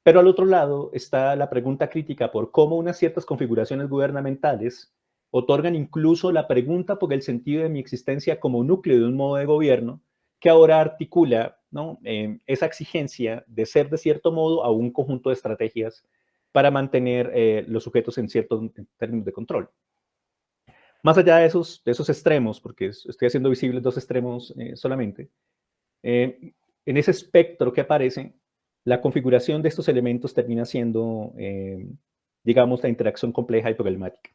Pero al otro lado está la pregunta crítica por cómo unas ciertas configuraciones gubernamentales otorgan incluso la pregunta por el sentido de mi existencia como núcleo de un modo de gobierno que ahora articula, ¿no?, esa exigencia de ser de cierto modo a un conjunto de estrategias para mantener los sujetos en ciertos términos de control. Más allá de esos extremos, porque estoy haciendo visibles dos extremos solamente, en ese espectro que aparece, la configuración de estos elementos termina siendo, digamos, la interacción compleja y problemática.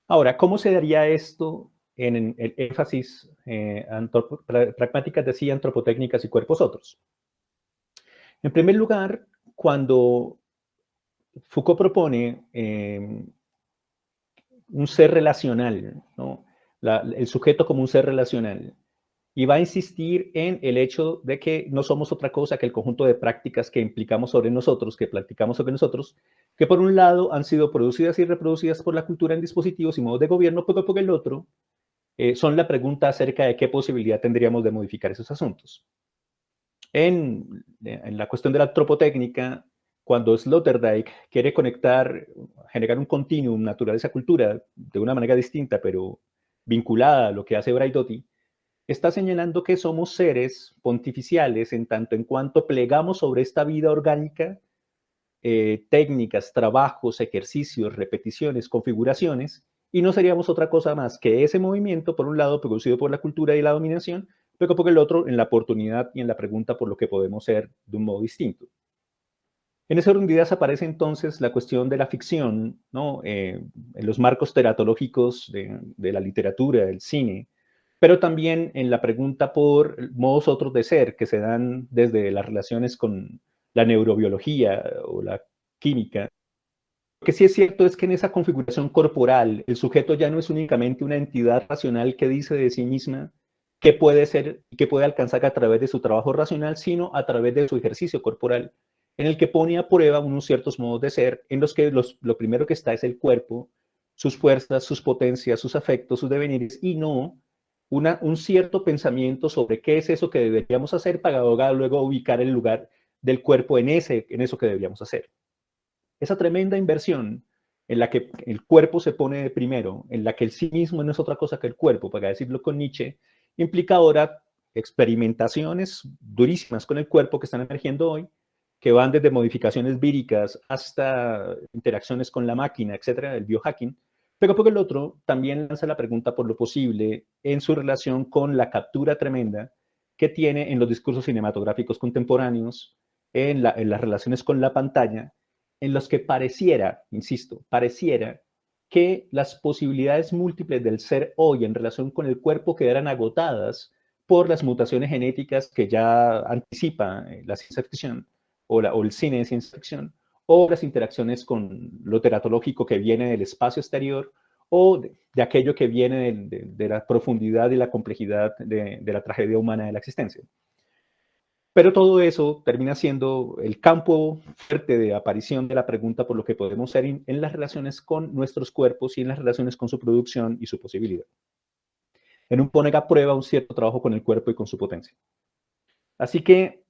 Ahora, ¿cómo se daría esto en el énfasis pragmáticas de sí, antropotécnicas y cuerpos otros? En primer lugar, cuando Foucault propone un ser relacional, ¿no?, el sujeto como un ser relacional, y va a insistir en el hecho de que no somos otra cosa que el conjunto de prácticas que implicamos sobre nosotros, que practicamos sobre nosotros, que por un lado han sido producidas y reproducidas por la cultura en dispositivos y modos de gobierno, pero por el otro son la pregunta acerca de qué posibilidad tendríamos de modificar esos asuntos. En la cuestión de la antropotécnica, cuando Sloterdijk quiere generar un continuum naturaleza-cultura de una manera distinta, pero vinculada a lo que hace Braidotti, está señalando que somos seres pontificiales en tanto en cuanto plegamos sobre esta vida orgánica técnicas, trabajos, ejercicios, repeticiones, configuraciones, y no seríamos otra cosa más que ese movimiento, por un lado, producido por la cultura y la dominación, pero por el otro, en la oportunidad y en la pregunta por lo que podemos ser de un modo distinto. En esa orden de ideas aparece entonces la cuestión de la ficción, ¿no?, en los marcos teratológicos de la literatura, del cine, pero también en la pregunta por modos otros de ser que se dan desde las relaciones con la neurobiología o la química. Lo que sí es cierto es que en esa configuración corporal, el sujeto ya no es únicamente una entidad racional que dice de sí misma qué puede ser y qué puede alcanzar a través de su trabajo racional, sino a través de su ejercicio corporal, en el que pone a prueba unos ciertos modos de ser, en los que lo primero que está es el cuerpo, sus fuerzas, sus potencias, sus afectos, sus devenires, y no un cierto pensamiento sobre qué es eso que deberíamos hacer para luego ubicar el lugar del cuerpo en eso que deberíamos hacer. Esa tremenda inversión en la que el cuerpo se pone de primero, en la que el sí mismo no es otra cosa que el cuerpo, para decirlo con Nietzsche, implica ahora experimentaciones durísimas con el cuerpo que están emergiendo hoy, que van desde modificaciones víricas hasta interacciones con la máquina, etcétera, el biohacking, pero por el otro también lanza la pregunta por lo posible en su relación con la captura tremenda que tiene en los discursos cinematográficos contemporáneos, en las relaciones con la pantalla, en los que pareciera, insisto, pareciera que las posibilidades múltiples del ser hoy en relación con el cuerpo quedaran agotadas por las mutaciones genéticas que ya anticipa la ciencia ficción o el cine de ciencia ficción, o las interacciones con lo teratológico que viene del espacio exterior, o de aquello que viene de la profundidad y la complejidad de la tragedia humana de la existencia. Pero todo eso termina siendo el campo fuerte de aparición de la pregunta por lo que podemos ser en las relaciones con nuestros cuerpos y en las relaciones con su producción y su posibilidad. En un poner a prueba un cierto trabajo con el cuerpo y con su potencia. Así que,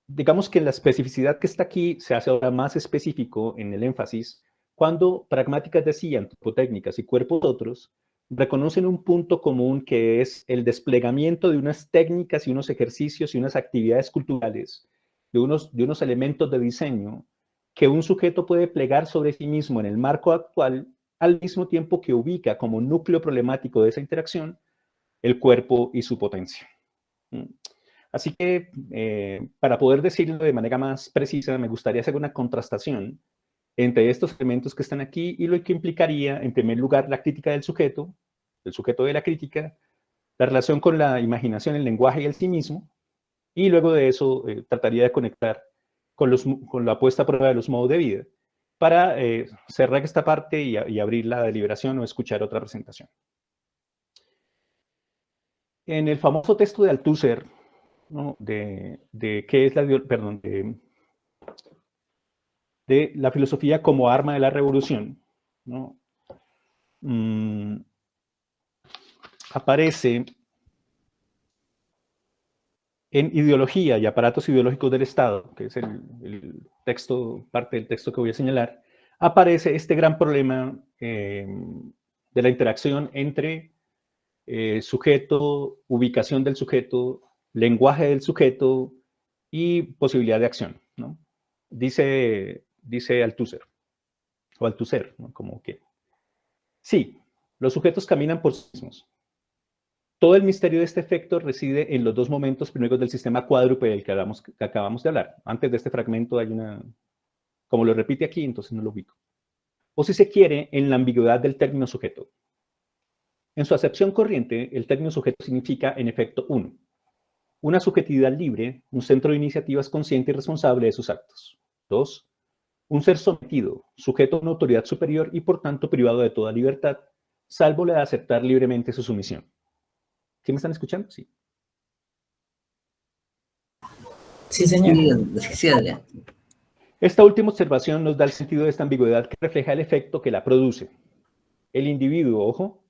digamos que la especificidad que está aquí se hace ahora más específico en el énfasis cuando pragmáticas de sí, antropotécnicas y cuerpos otros reconocen un punto común que es el desplegamiento de unas técnicas y unos ejercicios y unas actividades culturales, de unos elementos de diseño que un sujeto puede plegar sobre sí mismo en el marco actual, al mismo tiempo que ubica como núcleo problemático de esa interacción el cuerpo y su potencia. Así que, para poder decirlo de manera más precisa, me gustaría hacer una contrastación entre estos elementos que están aquí y lo que implicaría, en primer lugar, la crítica del sujeto de la crítica, la relación con la imaginación, el lenguaje y el sí mismo, y luego de eso trataría de conectar con la puesta a prueba de los modos de vida, para cerrar esta parte y abrir la deliberación o escuchar otra presentación. En el famoso texto de Althusser, ¿no? de qué es de la filosofía como arma de la revolución, ¿no? Aparece en Ideología y aparatos ideológicos del Estado, que es el texto, parte del texto que voy a señalar, aparece este gran problema de la interacción entre sujeto, ubicación del sujeto, lenguaje del sujeto y posibilidad de acción, ¿no? Dice Althusser, o Althusser, ¿no? Como que sí, los sujetos caminan por sí mismos. Todo el misterio de este efecto reside en los dos momentos primeros del sistema cuádruple del que acabamos de hablar. Antes de este fragmento hay como lo repite aquí, entonces no lo ubico. O si se quiere, en la ambigüedad del término sujeto. En su acepción corriente, el término sujeto significa, en efecto, una subjetividad libre, un centro de iniciativas consciente y responsable de sus actos. 2. Un ser sometido, sujeto a una autoridad superior y por tanto privado de toda libertad, salvo la de aceptar libremente su sumisión. ¿Sí me están escuchando? Sí. Sí, señor. Sí, Adrián. Esta última observación nos da el sentido de esta ambigüedad que refleja el efecto que la produce. El individuo, ojo,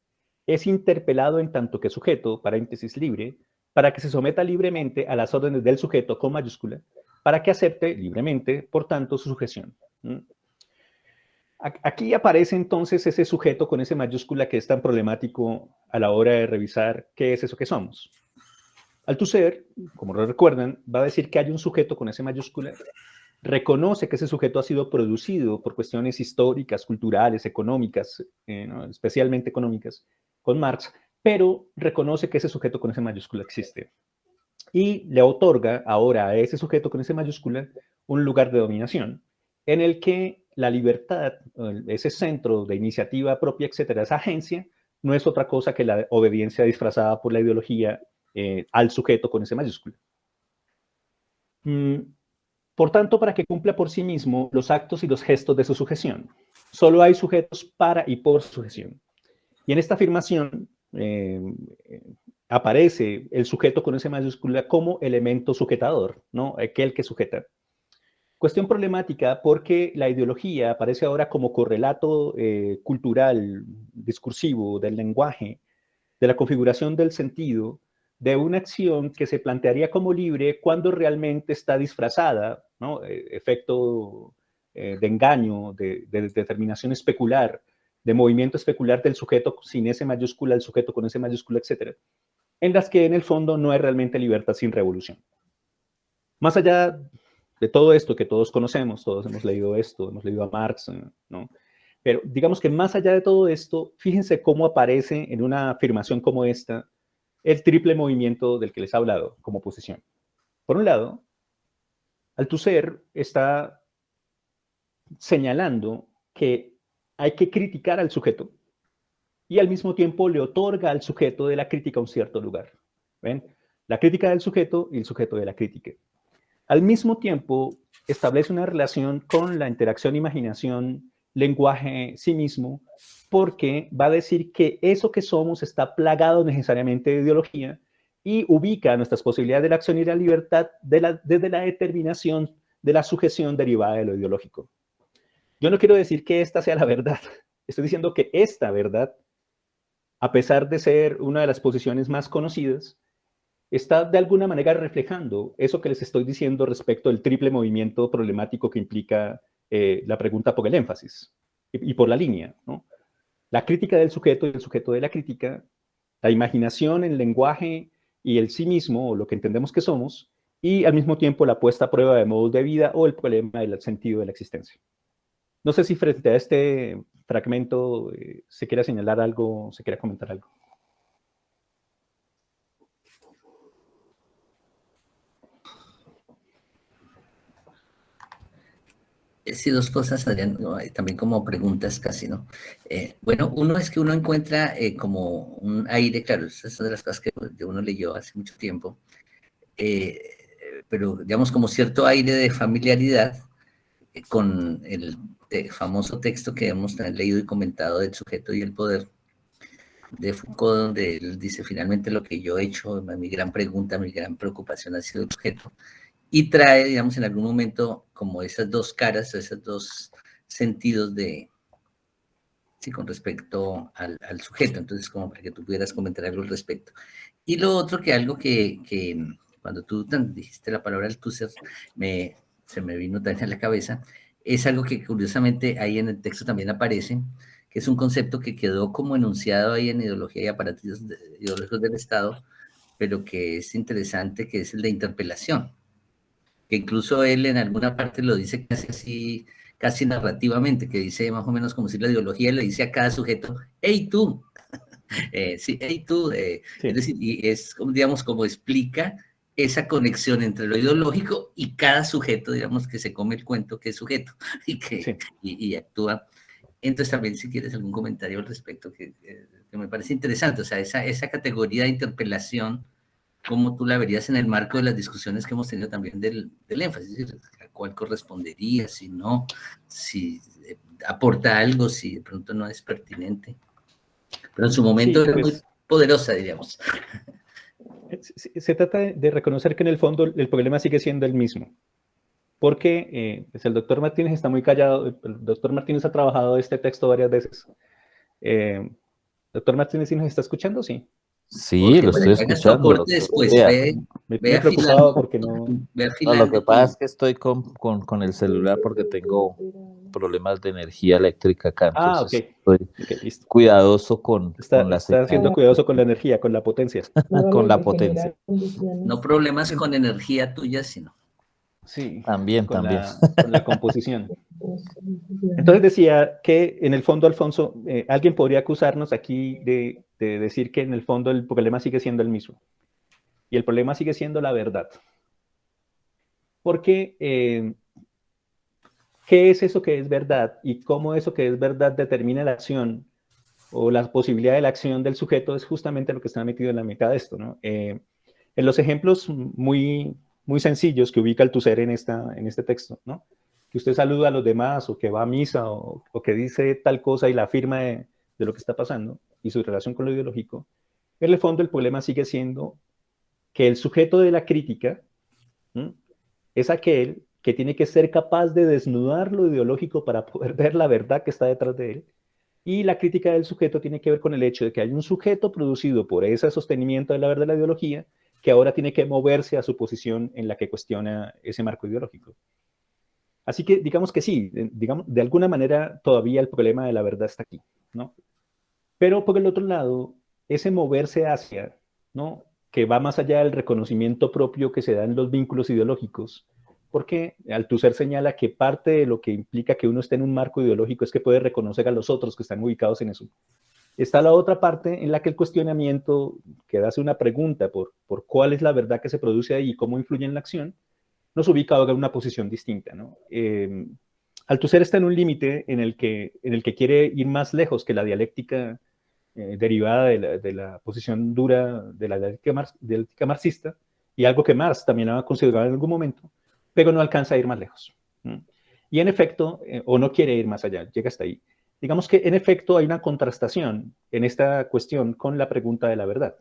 es interpelado en tanto que sujeto, paréntesis libre, para que se someta libremente a las órdenes del sujeto con mayúscula, para que acepte libremente, por tanto, su sujeción. Aquí aparece entonces ese sujeto con ese mayúscula que es tan problemático a la hora de revisar qué es eso que somos. Althusser, como lo recuerdan, va a decir que hay un sujeto con ese mayúscula, reconoce que ese sujeto ha sido producido por cuestiones históricas, culturales, económicas, ¿no? Especialmente económicas, con Marx, pero reconoce que ese sujeto con ese mayúscula existe. Y le otorga ahora a ese sujeto con ese mayúscula un lugar de dominación, en el que la libertad, ese centro de iniciativa propia, etcétera, esa agencia, no es otra cosa que la obediencia disfrazada por la ideología al sujeto con ese mayúscula. Por tanto, para que cumpla por sí mismo los actos y los gestos de su sujeción. Solo hay sujetos para y por sujeción. Y en esta afirmación aparece el sujeto con esa mayúscula como elemento sujetador, ¿no? Aquel que sujeta. Cuestión problemática porque la ideología aparece ahora como correlato cultural, discursivo, del lenguaje, de la configuración del sentido, de una acción que se plantearía como libre cuando realmente está disfrazada, ¿no? Efecto de engaño, de determinación especular, de movimiento especular del sujeto sin S mayúscula, el sujeto con S mayúscula, etc., en las que en el fondo no hay realmente libertad sin revolución. Más allá de todo esto que todos conocemos, todos hemos leído esto, hemos leído a Marx, ¿no? Pero digamos que más allá de todo esto, fíjense cómo aparece en una afirmación como esta el triple movimiento del que les he hablado como posición. Por un lado, Althusser está señalando que hay que criticar al sujeto y al mismo tiempo le otorga al sujeto de la crítica un cierto lugar. ¿Ven? La crítica del sujeto y el sujeto de la crítica. Al mismo tiempo, establece una relación con la interacción imaginación, lenguaje, sí mismo, porque va a decir que eso que somos está plagado necesariamente de ideología y ubica nuestras posibilidades de la acción y la libertad desde la determinación de la sujeción derivada de lo ideológico. Yo no quiero decir que esta sea la verdad. Estoy diciendo que esta verdad, a pesar de ser una de las posiciones más conocidas, está de alguna manera reflejando eso que les estoy diciendo respecto al triple movimiento problemático que implica la pregunta por el énfasis y por la línea, ¿no? La crítica del sujeto y el sujeto de la crítica, la imaginación, el lenguaje y el sí mismo, o lo que entendemos que somos, y al mismo tiempo la puesta a prueba de modos de vida o el problema del sentido de la existencia. No sé si frente a este fragmento se quiera señalar algo, se quiera comentar algo. Sí, dos cosas, Adrián, también como preguntas casi, ¿no? Bueno, uno es que uno encuentra como un aire, claro, esa es una de las cosas que uno leyó hace mucho tiempo, pero digamos como cierto aire de familiaridad con el famoso texto que hemos leído y comentado del sujeto y el poder de Foucault, donde él dice finalmente lo que yo he hecho, mi gran pregunta, mi gran preocupación ha sido el sujeto, y trae, digamos, en algún momento como esas dos caras, esos dos sentidos de, sí, con respecto al sujeto. Entonces, como para que tú pudieras comentar algo al respecto. Y lo otro que algo que cuando tú dijiste la palabra Althusser, se me vino también a la cabeza, es algo que curiosamente ahí en el texto también aparece, que es un concepto que quedó como enunciado ahí en Ideología y Aparatos Ideológicos del Estado, pero que es interesante, que es el de interpelación. Que incluso él en alguna parte lo dice casi así, casi narrativamente, que dice más o menos como si la ideología le dice a cada sujeto, hey tú, sí, hey tú, Sí. es decir, y es, digamos, como explica esa conexión entre lo ideológico y cada sujeto, digamos, que se come el cuento que es sujeto y que Sí. y actúa. Entonces también si quieres algún comentario al respecto que me parece interesante, o sea, esa categoría de interpelación, ¿cómo tú la verías en el marco de las discusiones que hemos tenido también del énfasis? ¿A cuál correspondería? Si no, si aporta algo, si de pronto no es pertinente. Pero en su momento Sí, era pues, muy poderosa, diríamos. se trata de reconocer que en el fondo el problema sigue siendo el mismo. Porque pues el doctor Martínez está muy callado. El doctor Martínez ha trabajado este texto varias veces. Doctor Martínez, ¿sí nos está escuchando? Sí. Sí, Jorge, lo para estoy que hagas tu escuchando, aporte doctor. después, Vea. Me ve preocupado afilando, porque no... ve No, afilando lo que pasa es que estoy con el celular porque tengo problemas de energía eléctrica acá, Ah, ok. entonces estoy Ok, listo. cuidadoso con la Está siendo señal, cuidadoso con la energía, con la potencia. con la potencia. no problemas con energía tuya, sino. Sí, También, con también. con la composición. Entonces decía que en el fondo, Alfonso, alguien podría acusarnos aquí de decir que en el fondo el problema sigue siendo el mismo. Y el problema sigue siendo la verdad. Porque, ¿qué es eso que es verdad? Y cómo eso que es verdad determina la acción o la posibilidad de la acción del sujeto es justamente lo que está metido en la mitad de esto, ¿no? En los ejemplos muy sencillos que ubica Althusser en este texto, ¿no? Que usted saluda a los demás o que va a misa o que dice tal cosa y la afirma de lo que está pasando y su relación con lo ideológico, en el fondo el problema sigue siendo que el sujeto de la crítica, ¿m?, es aquel que tiene que ser capaz de desnudar lo ideológico para poder ver la verdad que está detrás de él. Y la crítica del sujeto tiene que ver con el hecho de que hay un sujeto producido por ese sostenimiento de la verdad de la ideología que ahora tiene que moverse a su posición en la que cuestiona ese marco ideológico. Así que digamos que sí, digamos, de alguna manera todavía el problema de la verdad está aquí, ¿no? Pero por el otro lado, ese moverse hacia, ¿no? Que va más allá del reconocimiento propio que se da en los vínculos ideológicos, porque Althusser señala que parte de lo que implica que uno esté en un marco ideológico es que puede reconocer a los otros que están ubicados en eso. Está la otra parte en la que el cuestionamiento, que hace una pregunta por cuál es la verdad que se produce ahí y cómo influye en la acción, nos ubica ahora en una posición distinta, ¿no? Althusser está en un límite en el que quiere ir más lejos que la dialéctica derivada de la posición dura de la dialéctica marxista, y algo que Marx también ha considerado en algún momento, pero no alcanza a ir más lejos. Y en efecto, o no quiere ir más allá, llega hasta ahí. Digamos que en efecto hay una contrastación en esta cuestión con la pregunta de la verdad.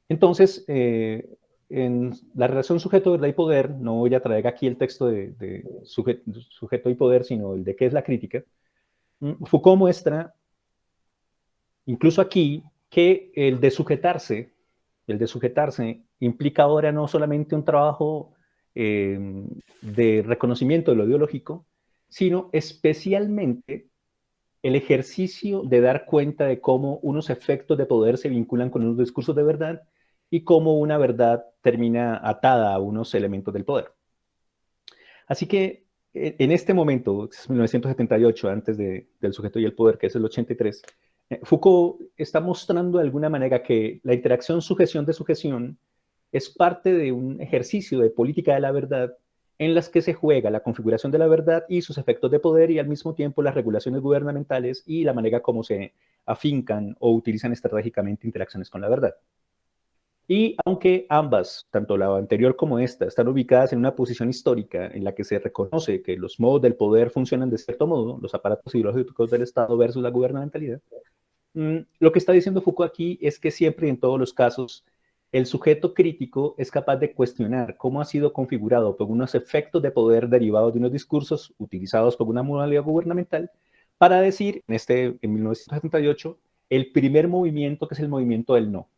Entonces, en la relación sujeto, verdad y poder, no voy a traer aquí el texto de sujeto y poder, sino el de qué es la crítica. Foucault muestra, incluso aquí, que el de sujetarse implica ahora no solamente un trabajo de reconocimiento de lo ideológico, sino especialmente el ejercicio de dar cuenta de cómo unos efectos de poder se vinculan con unos discursos de verdad y cómo una verdad termina atada a unos elementos del poder. Así que en este momento, es 1978, antes del sujeto y el poder, que es el 83, Foucault está mostrando de alguna manera que la interacción sujeción-desujeción es parte de un ejercicio de política de la verdad en las que se juega la configuración de la verdad y sus efectos de poder y al mismo tiempo las regulaciones gubernamentales y la manera como se afincan o utilizan estratégicamente interacciones con la verdad. Y aunque ambas, tanto la anterior como esta, están ubicadas en una posición histórica en la que se reconoce que los modos del poder funcionan de cierto modo, los aparatos ideológicos del Estado versus la gubernamentalidad, lo que está diciendo Foucault aquí es que siempre y en todos los casos el sujeto crítico es capaz de cuestionar cómo ha sido configurado por unos efectos de poder derivados de unos discursos utilizados por una modalidad gubernamental para decir, en 1978, el primer movimiento que es el movimiento del no.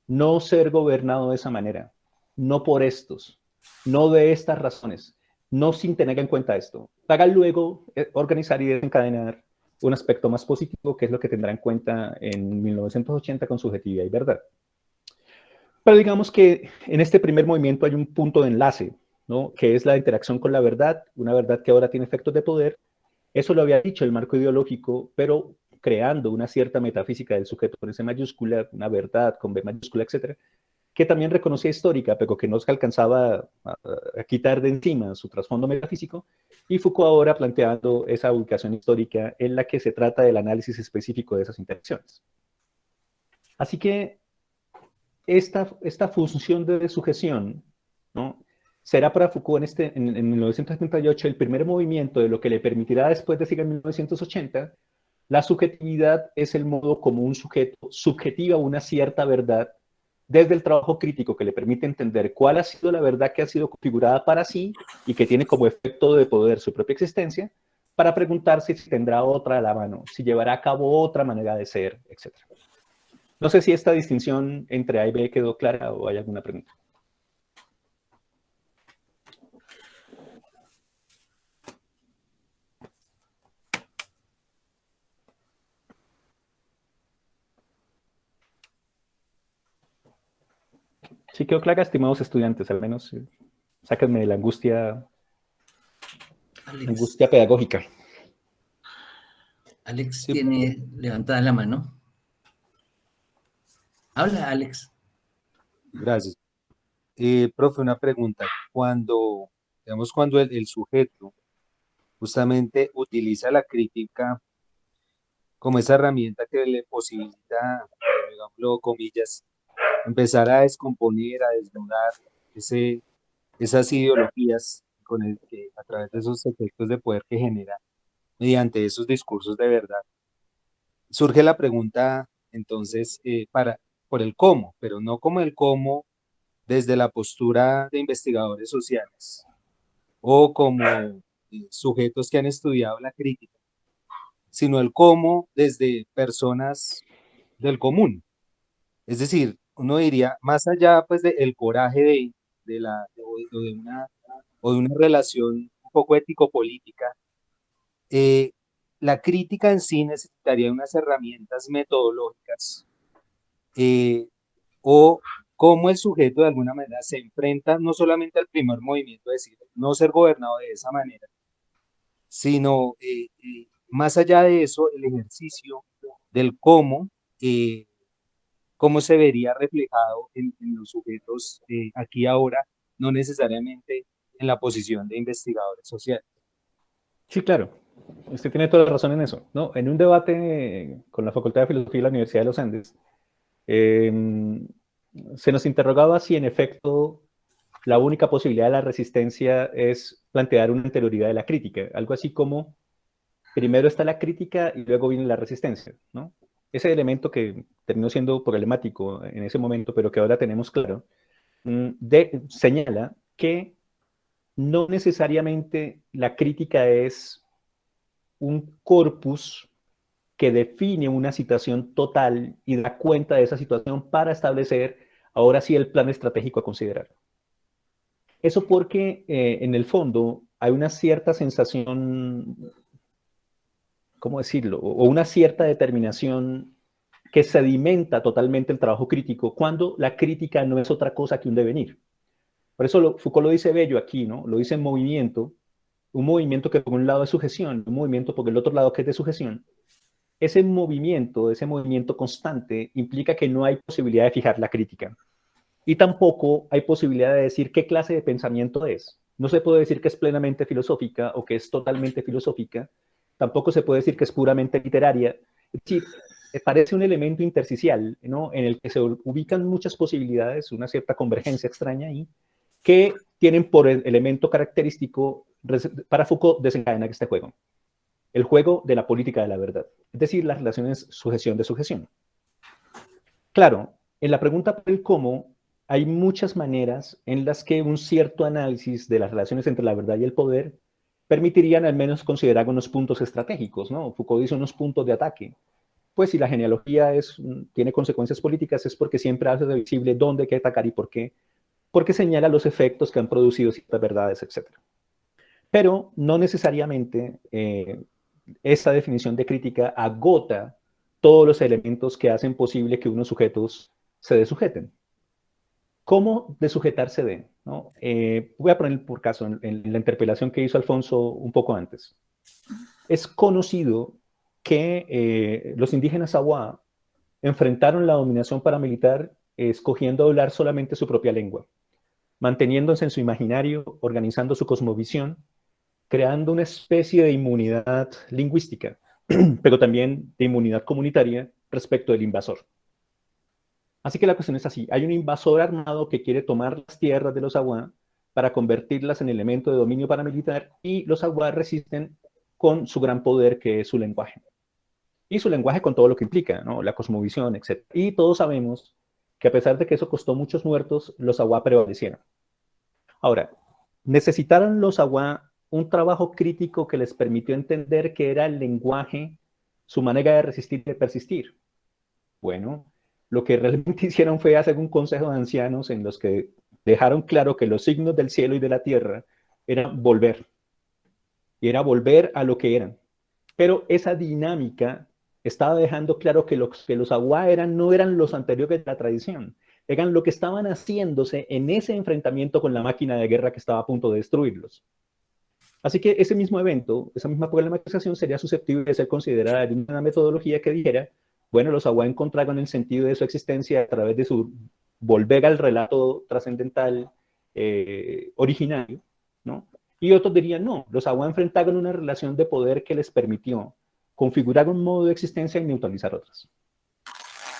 No ser gobernado de esa manera, no por estos, no de estas razones, no sin tener en cuenta esto, para luego organizar y desencadenar un aspecto más positivo, que es lo que tendrá en cuenta en 1980 con subjetividad y verdad. Pero digamos que en este primer movimiento hay un punto de enlace, ¿no? Que es la interacción con la verdad, una verdad que ahora tiene efectos de poder. Eso lo había dicho el marco ideológico, pero creando una cierta metafísica del sujeto con S mayúscula, una verdad con B mayúscula, etcétera, que también reconocía histórica, pero que no se alcanzaba a quitar de encima su trasfondo metafísico, y Foucault ahora planteando esa ubicación histórica en la que se trata del análisis específico de esas interacciones. Así que esta función de sujeción, ¿no? Será para Foucault en 1978 el primer movimiento de lo que le permitirá después decir en 1980, la subjetividad es el modo como un sujeto subjetiva una cierta verdad desde el trabajo crítico que le permite entender cuál ha sido la verdad que ha sido configurada para sí y que tiene como efecto de poder su propia existencia, para preguntarse si tendrá otra a la mano, si llevará a cabo otra manera de ser, etc. No sé si esta distinción entre A y B quedó clara o hay alguna pregunta. Sí quedó clara, estimados estudiantes, al menos sáquenme de la angustia pedagógica. Alex Sí, tiene levantada la mano. Habla, Alex. gracias. Profe, una pregunta. Cuando el sujeto justamente utiliza la crítica como esa herramienta que le posibilita, digámoslo, comillas, empezar a descomponer, a desnudar esas ideologías a través de esos efectos de poder que genera mediante esos discursos de verdad. Surge la pregunta, entonces, por el cómo, pero no como el cómo desde la postura de investigadores sociales o como sujetos que han estudiado la crítica, sino el cómo desde personas del común. Es decir, uno diría, más allá pues del coraje de o de una relación un poco ético-política, la crítica en sí necesitaría unas herramientas metodológicas o cómo el sujeto de alguna manera se enfrenta no solamente al primer movimiento, es decir, no ser gobernado de esa manera, sino más allá de eso, el ejercicio del cómo se vería reflejado en los sujetos aquí ahora, no necesariamente en la posición de investigadores sociales. Sí, claro. Usted tiene toda la razón en eso, ¿no? En un debate con la Facultad de Filosofía de la Universidad de los Andes, se nos interrogaba si en efecto la única posibilidad de la resistencia es plantear una anterioridad de la crítica, algo así como primero está la crítica y luego viene la resistencia, ¿no? Ese elemento que terminó siendo problemático en ese momento, pero que ahora tenemos claro, señala que no necesariamente la crítica es un corpus que define una situación total y da cuenta de esa situación para establecer ahora sí el plan estratégico a considerar. Eso porque en el fondo hay una cierta sensación, ¿cómo decirlo? O una cierta determinación que sedimenta totalmente el trabajo crítico cuando la crítica no es otra cosa que un devenir. Por eso Foucault lo dice bello aquí, ¿no? Lo dice en movimiento, un movimiento que por un lado es sujeción, un movimiento por el otro lado que es de sujeción. Ese movimiento constante implica que no hay posibilidad de fijar la crítica. Y tampoco hay posibilidad de decir qué clase de pensamiento es. No se puede decir que es plenamente filosófica o que es totalmente filosófica. Tampoco se puede decir que es puramente literaria. Es decir, parece un elemento intersticial, ¿no? En el que se ubican muchas posibilidades, una cierta convergencia extraña ahí, que tienen por elemento característico, para Foucault, desencadenar este juego. El juego de la política de la verdad. Es decir, las relaciones sujeción de sujeción. Claro, en la pregunta por el cómo, hay muchas maneras en las que un cierto análisis de las relaciones entre la verdad y el poder permitirían al menos considerar unos puntos estratégicos, ¿no? Foucault dice unos puntos de ataque. Pues si la genealogía tiene consecuencias políticas es porque siempre hace visible dónde hay que atacar y por qué, porque señala los efectos que han producido ciertas verdades, etc. Pero no necesariamente esta definición de crítica agota todos los elementos que hacen posible que unos sujetos se desujeten. ¿Cómo desujetarse de? ¿No? Voy a poner por caso en la interpelación que hizo Alfonso un poco antes. Es conocido que los indígenas Awá enfrentaron la dominación paramilitar escogiendo hablar solamente su propia lengua, manteniéndose en su imaginario, organizando su cosmovisión, creando una especie de inmunidad lingüística, pero también de inmunidad comunitaria respecto del invasor. Así que la cuestión es así. Hay un invasor armado que quiere tomar las tierras de los Awá para convertirlas en elemento de dominio paramilitar y los Awá resisten con su gran poder que es su lenguaje. Y su lenguaje con todo lo que implica, ¿no? La cosmovisión, etc. Y todos sabemos que a pesar de que eso costó muchos muertos, los Awá prevalecieron. Ahora, necesitaron los Awá un trabajo crítico que les permitió entender que era el lenguaje su manera de resistir y de persistir. Bueno, lo que realmente hicieron fue hacer un consejo de ancianos en los que dejaron claro que los signos del cielo y de la tierra eran volver. Y era volver a lo que eran. Pero esa dinámica estaba dejando claro que los Awá no eran los anteriores de la tradición. Eran lo que estaban haciéndose en ese enfrentamiento con la máquina de guerra que estaba a punto de destruirlos. Así que ese mismo evento, esa misma problematización sería susceptible de ser considerada de una metodología que dijera, bueno, los Awá encontraron el sentido de su existencia a través de su volver al relato trascendental originario, ¿no? Y otros dirían, no, los Awá enfrentaron una relación de poder que les permitió configurar un modo de existencia y neutralizar otras.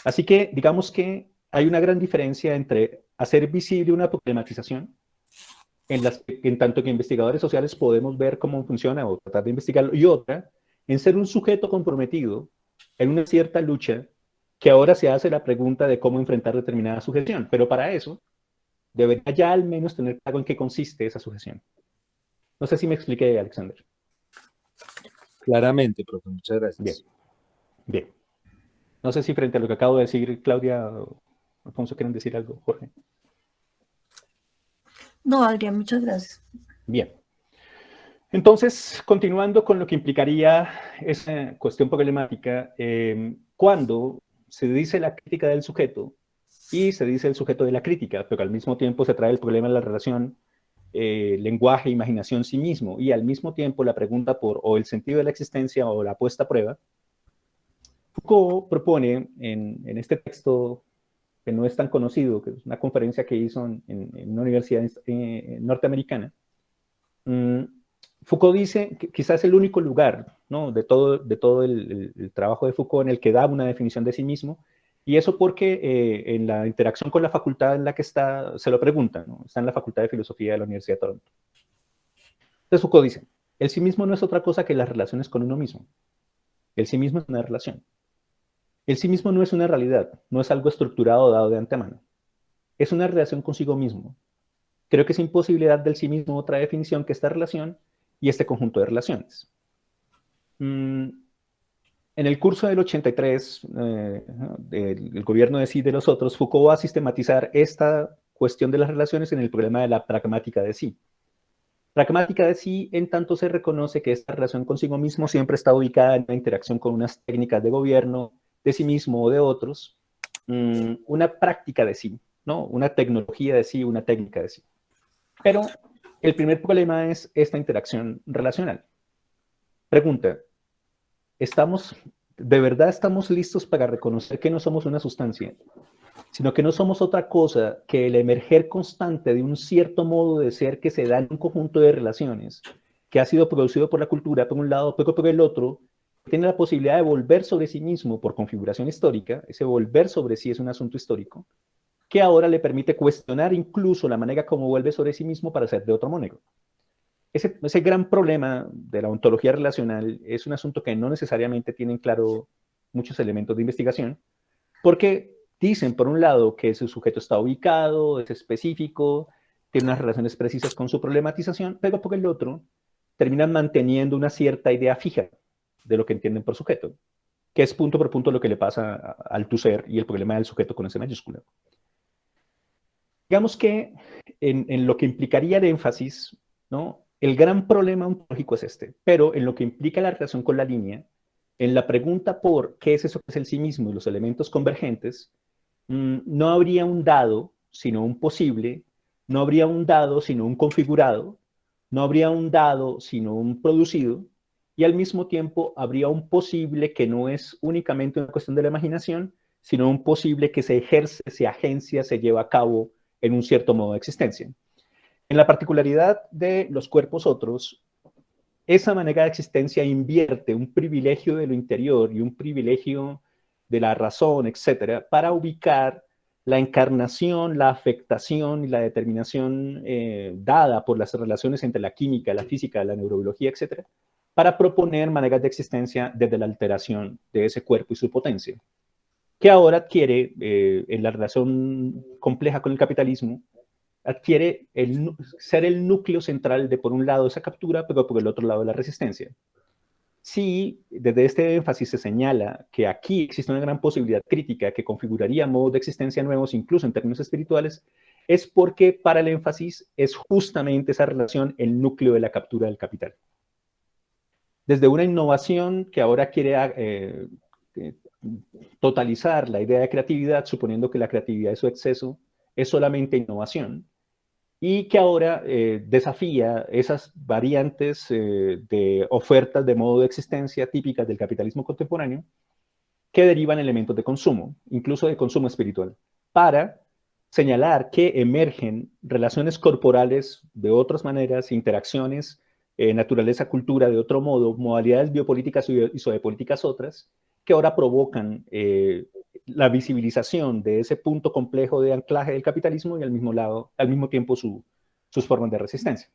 Así que digamos que hay una gran diferencia entre hacer visible una problematización, en tanto que investigadores sociales podemos ver cómo funciona o tratar de investigarlo, y otra, en ser un sujeto comprometido en una cierta lucha que ahora se hace la pregunta de cómo enfrentar determinada sujeción. Pero para eso, debería ya al menos tener claro en qué consiste esa sujeción. No sé si me expliqué, Alexander. Claramente, profe, muchas gracias. Bien, bien. No sé si frente a lo que acabo de decir, Claudia o Alfonso, quieren decir algo, Jorge. No, Adrián, muchas gracias. Bien. Entonces, continuando con lo que implicaría esa cuestión problemática, cuando se dice la crítica del sujeto y se dice el sujeto de la crítica, pero al mismo tiempo se trae el problema de la relación lenguaje, imaginación, sí mismo, y al mismo tiempo la pregunta por o el sentido de la existencia o la puesta a prueba, Foucault propone en este texto que no es tan conocido, que es una conferencia que hizo en una universidad norteamericana, Foucault dice que quizás el único lugar, ¿no?, de todo el trabajo de Foucault en el que da una definición de sí mismo, y eso porque en la interacción con la facultad en la que está, se lo pregunta, ¿no? Está en la Facultad de Filosofía de la Universidad de Toronto. Entonces Foucault dice, el sí mismo no es otra cosa que las relaciones con uno mismo. El sí mismo es una relación. El sí mismo no es una realidad, no es algo estructurado o dado de antemano. Es una relación consigo mismo. Creo que es imposibilidad del sí mismo otra definición que esta relación y este conjunto de relaciones. En el curso del 83, del gobierno de sí y de los otros, Foucault va a sistematizar esta cuestión de las relaciones en el problema de la pragmática de sí. Pragmática de sí, en tanto se reconoce que esta relación consigo mismo siempre está ubicada en la interacción con unas técnicas de gobierno de sí mismo o de otros, una práctica de sí, ¿no? Una tecnología de sí, una técnica de sí. Pero el primer problema es esta interacción relacional. Pregunta, ¿de verdad estamos listos para reconocer que no somos una sustancia, sino que no somos otra cosa que el emerger constante de un cierto modo de ser que se da en un conjunto de relaciones que ha sido producido por la cultura por un lado, pero por el otro tiene la posibilidad de volver sobre sí mismo por configuración histórica? Ese volver sobre sí es un asunto histórico que ahora le permite cuestionar incluso la manera como vuelve sobre sí mismo para ser de otro modo. Ese gran problema de la ontología relacional es un asunto que no necesariamente tienen claro muchos elementos de investigación, porque dicen, por un lado, que su sujeto está ubicado, es específico, tiene unas relaciones precisas con su problematización, pero por el otro, terminan manteniendo una cierta idea fija de lo que entienden por sujeto, que es punto por punto lo que le pasa al tu ser y el problema del sujeto con S mayúscula. Digamos que en lo que implicaría el énfasis, ¿no?, el gran problema ontológico es este, pero en lo que implica la relación con la línea, en la pregunta por qué es eso que es el sí mismo y los elementos convergentes, no habría un dado, sino un posible, no habría un dado, sino un configurado, no habría un dado, sino un producido, y al mismo tiempo habría un posible que no es únicamente una cuestión de la imaginación, sino un posible que se ejerce, se agencia, se lleva a cabo en un cierto modo de existencia. En la particularidad de los cuerpos otros, esa manera de existencia invierte un privilegio de lo interior y un privilegio de la razón, etcétera, para ubicar la encarnación, la afectación y la determinación dada por las relaciones entre la química, la física, la neurobiología, etcétera, para proponer maneras de existencia desde la alteración de ese cuerpo y su potencia, que ahora adquiere, en la relación compleja con el capitalismo, adquiere ser el núcleo central de, por un lado, esa captura, pero por el otro lado, la resistencia. Si desde este énfasis se señala que aquí existe una gran posibilidad crítica que configuraría modos de existencia nuevos, incluso en términos espirituales, es porque para el énfasis es justamente esa relación el núcleo de la captura del capital. Desde una innovación que ahora quiere totalizar la idea de creatividad, suponiendo que la creatividad y su exceso es solamente innovación, y que ahora desafía esas variantes de ofertas de modo de existencia típicas del capitalismo contemporáneo, que derivan elementos de consumo, incluso de consumo espiritual, para señalar que emergen relaciones corporales de otras maneras, interacciones, naturaleza, cultura de otro modo, modalidades biopolíticas y sociopolíticas otras, que ahora provocan la visibilización de ese punto complejo de anclaje del capitalismo y al mismo tiempo sus formas de resistencia.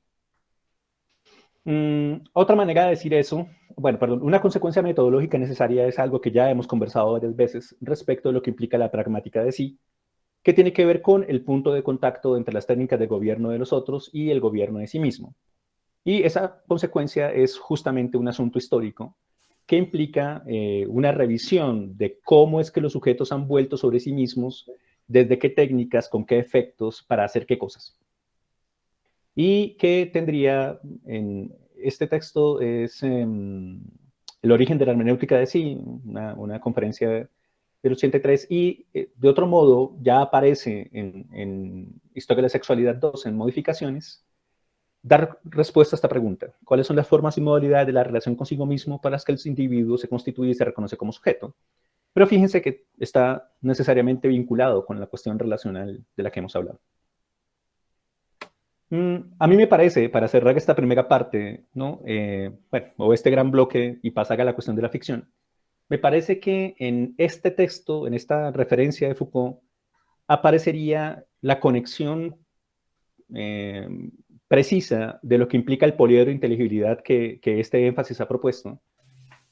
Otra manera de decir eso, una consecuencia metodológica necesaria es algo que ya hemos conversado varias veces respecto de lo que implica la pragmática de sí, que tiene que ver con el punto de contacto entre las técnicas de gobierno de los otros y el gobierno de sí mismo. Y esa consecuencia es justamente un asunto histórico que implica una revisión de cómo es que los sujetos han vuelto sobre sí mismos, desde qué técnicas, con qué efectos, para hacer qué cosas. y que tendría, en este texto es El origen de la hermenéutica de sí, una conferencia del 83, y de otro modo ya aparece en Historia de la Sexualidad 2, en Modificaciones, dar respuesta a esta pregunta. ¿Cuáles son las formas y modalidades de la relación consigo mismo para las que el individuo se constituye y se reconoce como sujeto? Pero fíjense que está necesariamente vinculado con la cuestión relacional de la que hemos hablado. A mí me parece, para cerrar esta primera parte, ¿no? Bueno, o este gran bloque y pasar a la cuestión de la ficción, me parece que en este texto, en esta referencia de Foucault, aparecería la conexión precisa de lo que implica el poliedro de inteligibilidad que este énfasis ha propuesto,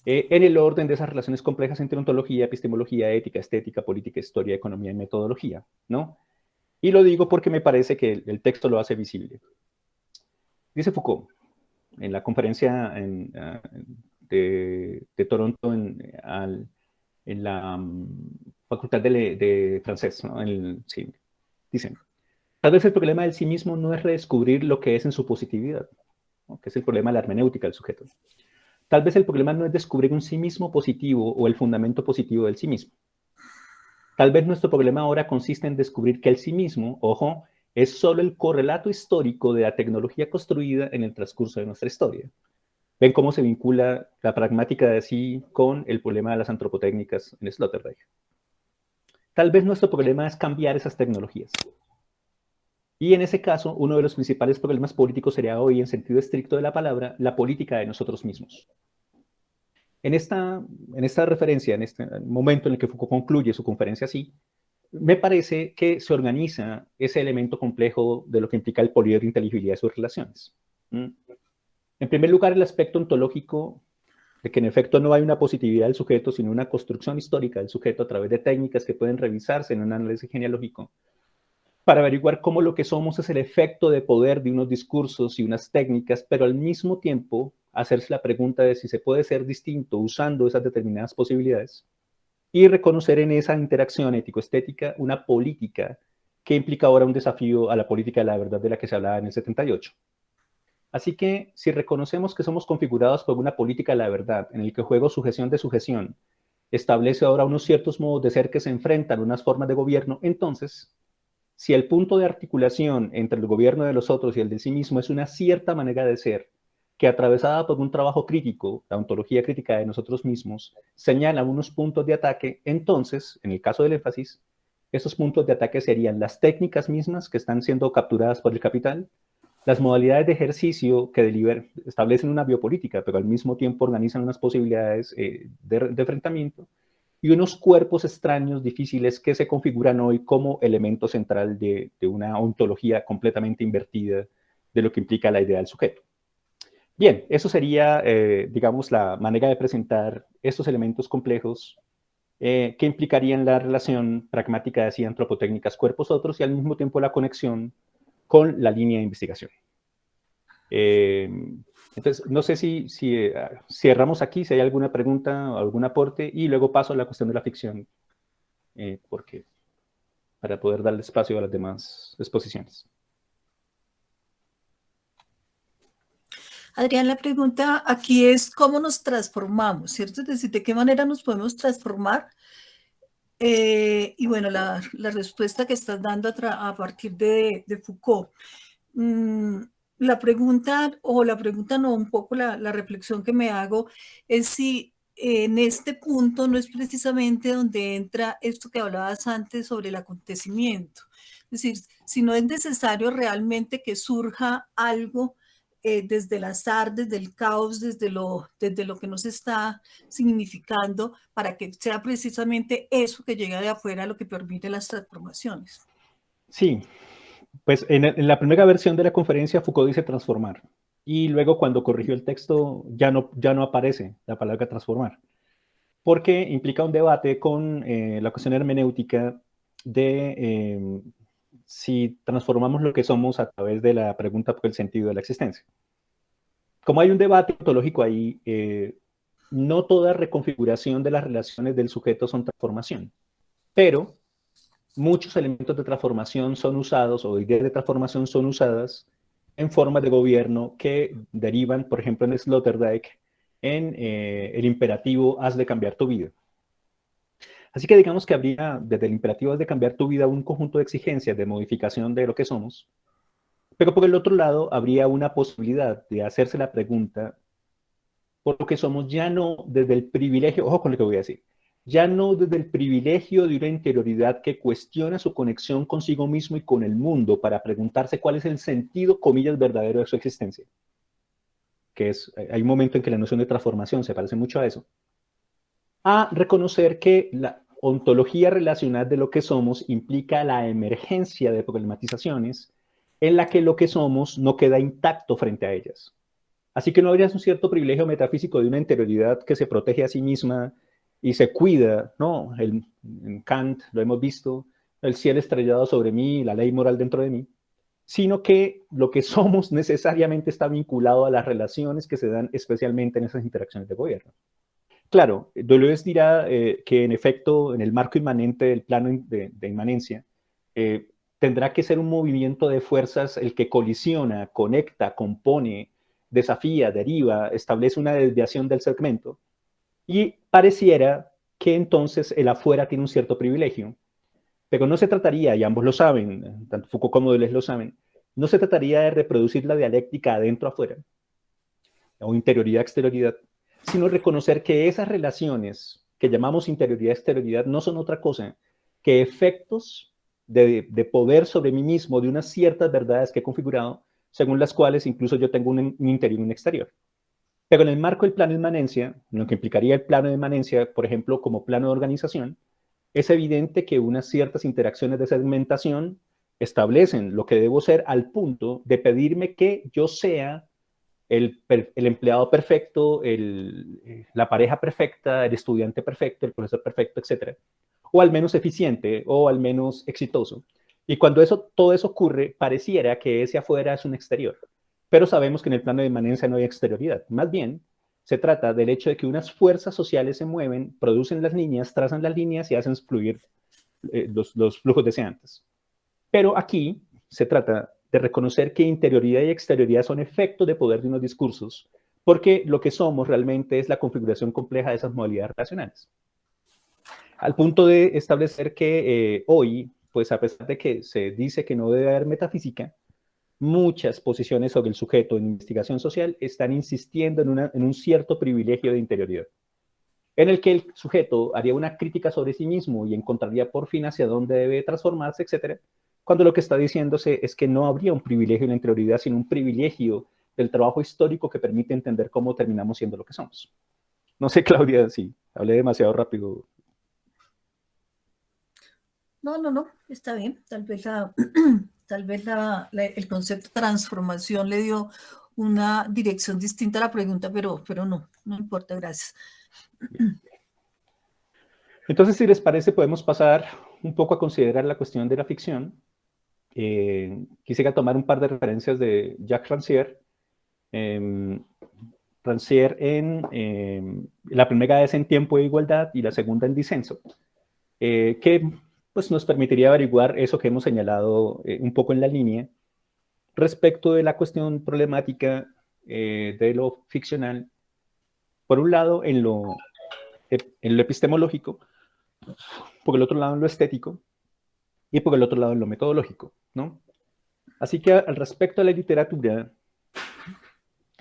en el orden de esas relaciones complejas entre ontología, epistemología, ética, estética, política, historia, economía y metodología, ¿no? Y lo digo porque me parece que el texto lo hace visible. Dice Foucault, en la conferencia de Toronto en la Facultad de Francés, ¿no? Sí, dicen, tal vez el problema del sí mismo no es redescubrir lo que es en su positividad, ¿no? Que es el problema de la hermenéutica del sujeto. Tal vez el problema no es descubrir un sí mismo positivo o el fundamento positivo del sí mismo. Tal vez nuestro problema ahora consiste en descubrir que el sí mismo, ojo, es solo el correlato histórico de la tecnología construida en el transcurso de nuestra historia. ¿Ven cómo se vincula la pragmática de sí con el problema de las antropotécnicas en Sloterdijk? Tal vez nuestro problema es cambiar esas tecnologías. Y en ese caso, uno de los principales problemas políticos sería hoy, en sentido estricto de la palabra, la política de nosotros mismos. En esta referencia, en este momento en el que Foucault concluye su conferencia así, me parece que se organiza ese elemento complejo de lo que implica el poliedro de inteligibilidad de sus relaciones. En primer lugar, el aspecto ontológico de que en efecto no hay una positividad del sujeto, sino una construcción histórica del sujeto a través de técnicas que pueden revisarse en un análisis genealógico, para averiguar cómo lo que somos es el efecto de poder de unos discursos y unas técnicas, pero al mismo tiempo hacerse la pregunta de si se puede ser distinto usando esas determinadas posibilidades y reconocer en esa interacción ético-estética una política que implica ahora un desafío a la política de la verdad de la que se hablaba en el 78. Así que si reconocemos que somos configurados por una política de la verdad en el que juego sujeción de sujeción establece ahora unos ciertos modos de ser que se enfrentan a unas formas de gobierno, entonces, si el punto de articulación entre el gobierno de los otros y el de sí mismo es una cierta manera de ser, que atravesada por un trabajo crítico, la ontología crítica de nosotros mismos, señala unos puntos de ataque, entonces, en el caso del énfasis, esos puntos de ataque serían las técnicas mismas que están siendo capturadas por el capital, las modalidades de ejercicio que establecen una biopolítica, pero al mismo tiempo organizan unas posibilidades de enfrentamiento, y unos cuerpos extraños, difíciles, que se configuran hoy como elemento central de una ontología completamente invertida de lo que implica la idea del sujeto. Bien, eso sería, digamos, la manera de presentar estos elementos complejos que implicarían la relación pragmática de sí, antropotécnicas, cuerpos otros, y al mismo tiempo la conexión con la línea de investigación. Entonces, no sé si cerramos aquí, si hay alguna pregunta o algún aporte, y luego paso a la cuestión de la ficción, porque para poder darle espacio a las demás exposiciones. Adrián, la pregunta aquí es cómo nos transformamos, ¿cierto? Es decir, ¿de qué manera nos podemos transformar? Y bueno, la respuesta que estás dando a partir de Foucault. La pregunta no, un poco la reflexión que me hago es si en este punto no es precisamente donde entra esto que hablabas antes sobre el acontecimiento. Es decir, si no es necesario realmente que surja algo desde el azar, desde el caos, desde lo que nos está significando, para que sea precisamente eso que llega de afuera lo que permite las transformaciones. Sí, pues en la primera versión de la conferencia Foucault dice transformar, y luego cuando corrigió el texto ya no aparece la palabra transformar, porque implica un debate con la cuestión hermenéutica de si transformamos lo que somos a través de la pregunta por el sentido de la existencia. Como hay un debate ontológico ahí, no toda reconfiguración de las relaciones del sujeto son transformación, pero muchos elementos de transformación son usados, o ideas de transformación son usadas en formas de gobierno que derivan, por ejemplo, en Sloterdijk, en el imperativo haz de cambiar tu vida. Así que digamos que habría, desde el imperativo haz de cambiar tu vida, un conjunto de exigencias de modificación de lo que somos, pero por el otro lado habría una posibilidad de hacerse la pregunta por lo que somos ya no desde el privilegio, ojo con lo que voy a decir, ya no desde el privilegio de una interioridad que cuestiona su conexión consigo mismo y con el mundo para preguntarse cuál es el sentido, comillas, verdadero de su existencia. Que es, hay un momento en que la noción de transformación se parece mucho a eso. A reconocer que la ontología relacional de lo que somos implica la emergencia de problematizaciones en la que lo que somos no queda intacto frente a ellas. Así que no habría un cierto privilegio metafísico de una interioridad que se protege a sí misma y se cuida, ¿no? En Kant lo hemos visto, el cielo estrellado sobre mí, la ley moral dentro de mí, sino que lo que somos necesariamente está vinculado a las relaciones que se dan especialmente en esas interacciones de gobierno. Claro, Deleuze dirá que en efecto, en el marco inmanente del plano de inmanencia, tendrá que ser un movimiento de fuerzas el que colisiona, conecta, compone, desafía, deriva, establece una desviación del segmento, y pareciera que entonces el afuera tiene un cierto privilegio. Pero no se trataría, y ambos lo saben, tanto Foucault como Deleuze lo saben, no se trataría de reproducir la dialéctica adentro-afuera, o interioridad-exterioridad, sino reconocer que esas relaciones que llamamos interioridad-exterioridad no son otra cosa que efectos de poder sobre mí mismo, de unas ciertas verdades que he configurado, según las cuales incluso yo tengo un interior y un exterior. Pero en el marco del plano de inmanencia, lo que implicaría el plano de inmanencia, por ejemplo, como plano de organización, es evidente que unas ciertas interacciones de segmentación establecen lo que debo ser al punto de pedirme que yo sea el empleado perfecto, la pareja perfecta, el estudiante perfecto, el profesor perfecto, etc. O al menos eficiente, o al menos exitoso. Y cuando todo eso ocurre, pareciera que ese afuera es un exterior. Pero sabemos que en el plano de inmanencia no hay exterioridad. Más bien, se trata del hecho de que unas fuerzas sociales se mueven, producen las líneas, trazan las líneas y hacen fluir los flujos deseantes. Pero aquí se trata de reconocer que interioridad y exterioridad son efectos de poder de unos discursos, porque lo que somos realmente es la configuración compleja de esas modalidades relacionales. Al punto de establecer que hoy, pues a pesar de que se dice que no debe haber metafísica, muchas posiciones sobre el sujeto en investigación social están insistiendo en un cierto privilegio de interioridad, en el que el sujeto haría una crítica sobre sí mismo y encontraría por fin hacia dónde debe transformarse, etc., cuando lo que está diciéndose es que no habría un privilegio en la interioridad, sino un privilegio del trabajo histórico que permite entender cómo terminamos siendo lo que somos. No sé, Claudia, si hablé demasiado rápido. No, está bien. Tal vez el concepto de transformación le dio una dirección distinta a la pregunta, pero no importa, gracias. Entonces, si les parece, podemos pasar un poco a considerar la cuestión de la ficción. Quisiera tomar un par de referencias de Jacques Rancière. Rancière la primera es en Tiempo de Igualdad y la segunda en Disenso, que pues, nos permitiría averiguar eso que hemos señalado un poco en la línea respecto de la cuestión problemática de lo ficcional, por un lado en lo epistemológico, por el otro lado en lo estético y por el otro lado en lo metodológico, ¿no? Así que al respecto a la literatura,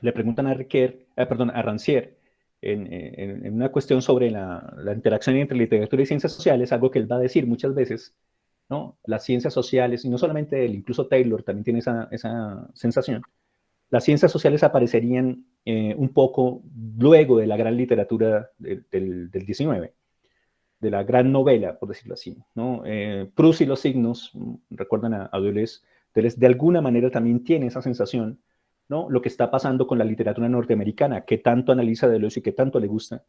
le preguntan a Rancière en una cuestión sobre la interacción entre literatura y ciencias sociales, algo que él va a decir muchas veces, ¿no? Las ciencias sociales, y no solamente él, incluso Taylor también tiene esa sensación, las ciencias sociales aparecerían un poco luego de la gran literatura del 19, de la gran novela, por decirlo así, ¿no? Proust y los signos, recuerdan a Deleuze, de alguna manera también tiene esa sensación, ¿no? Lo que está pasando con la literatura norteamericana, que tanto analiza Deleuze y que tanto le gusta,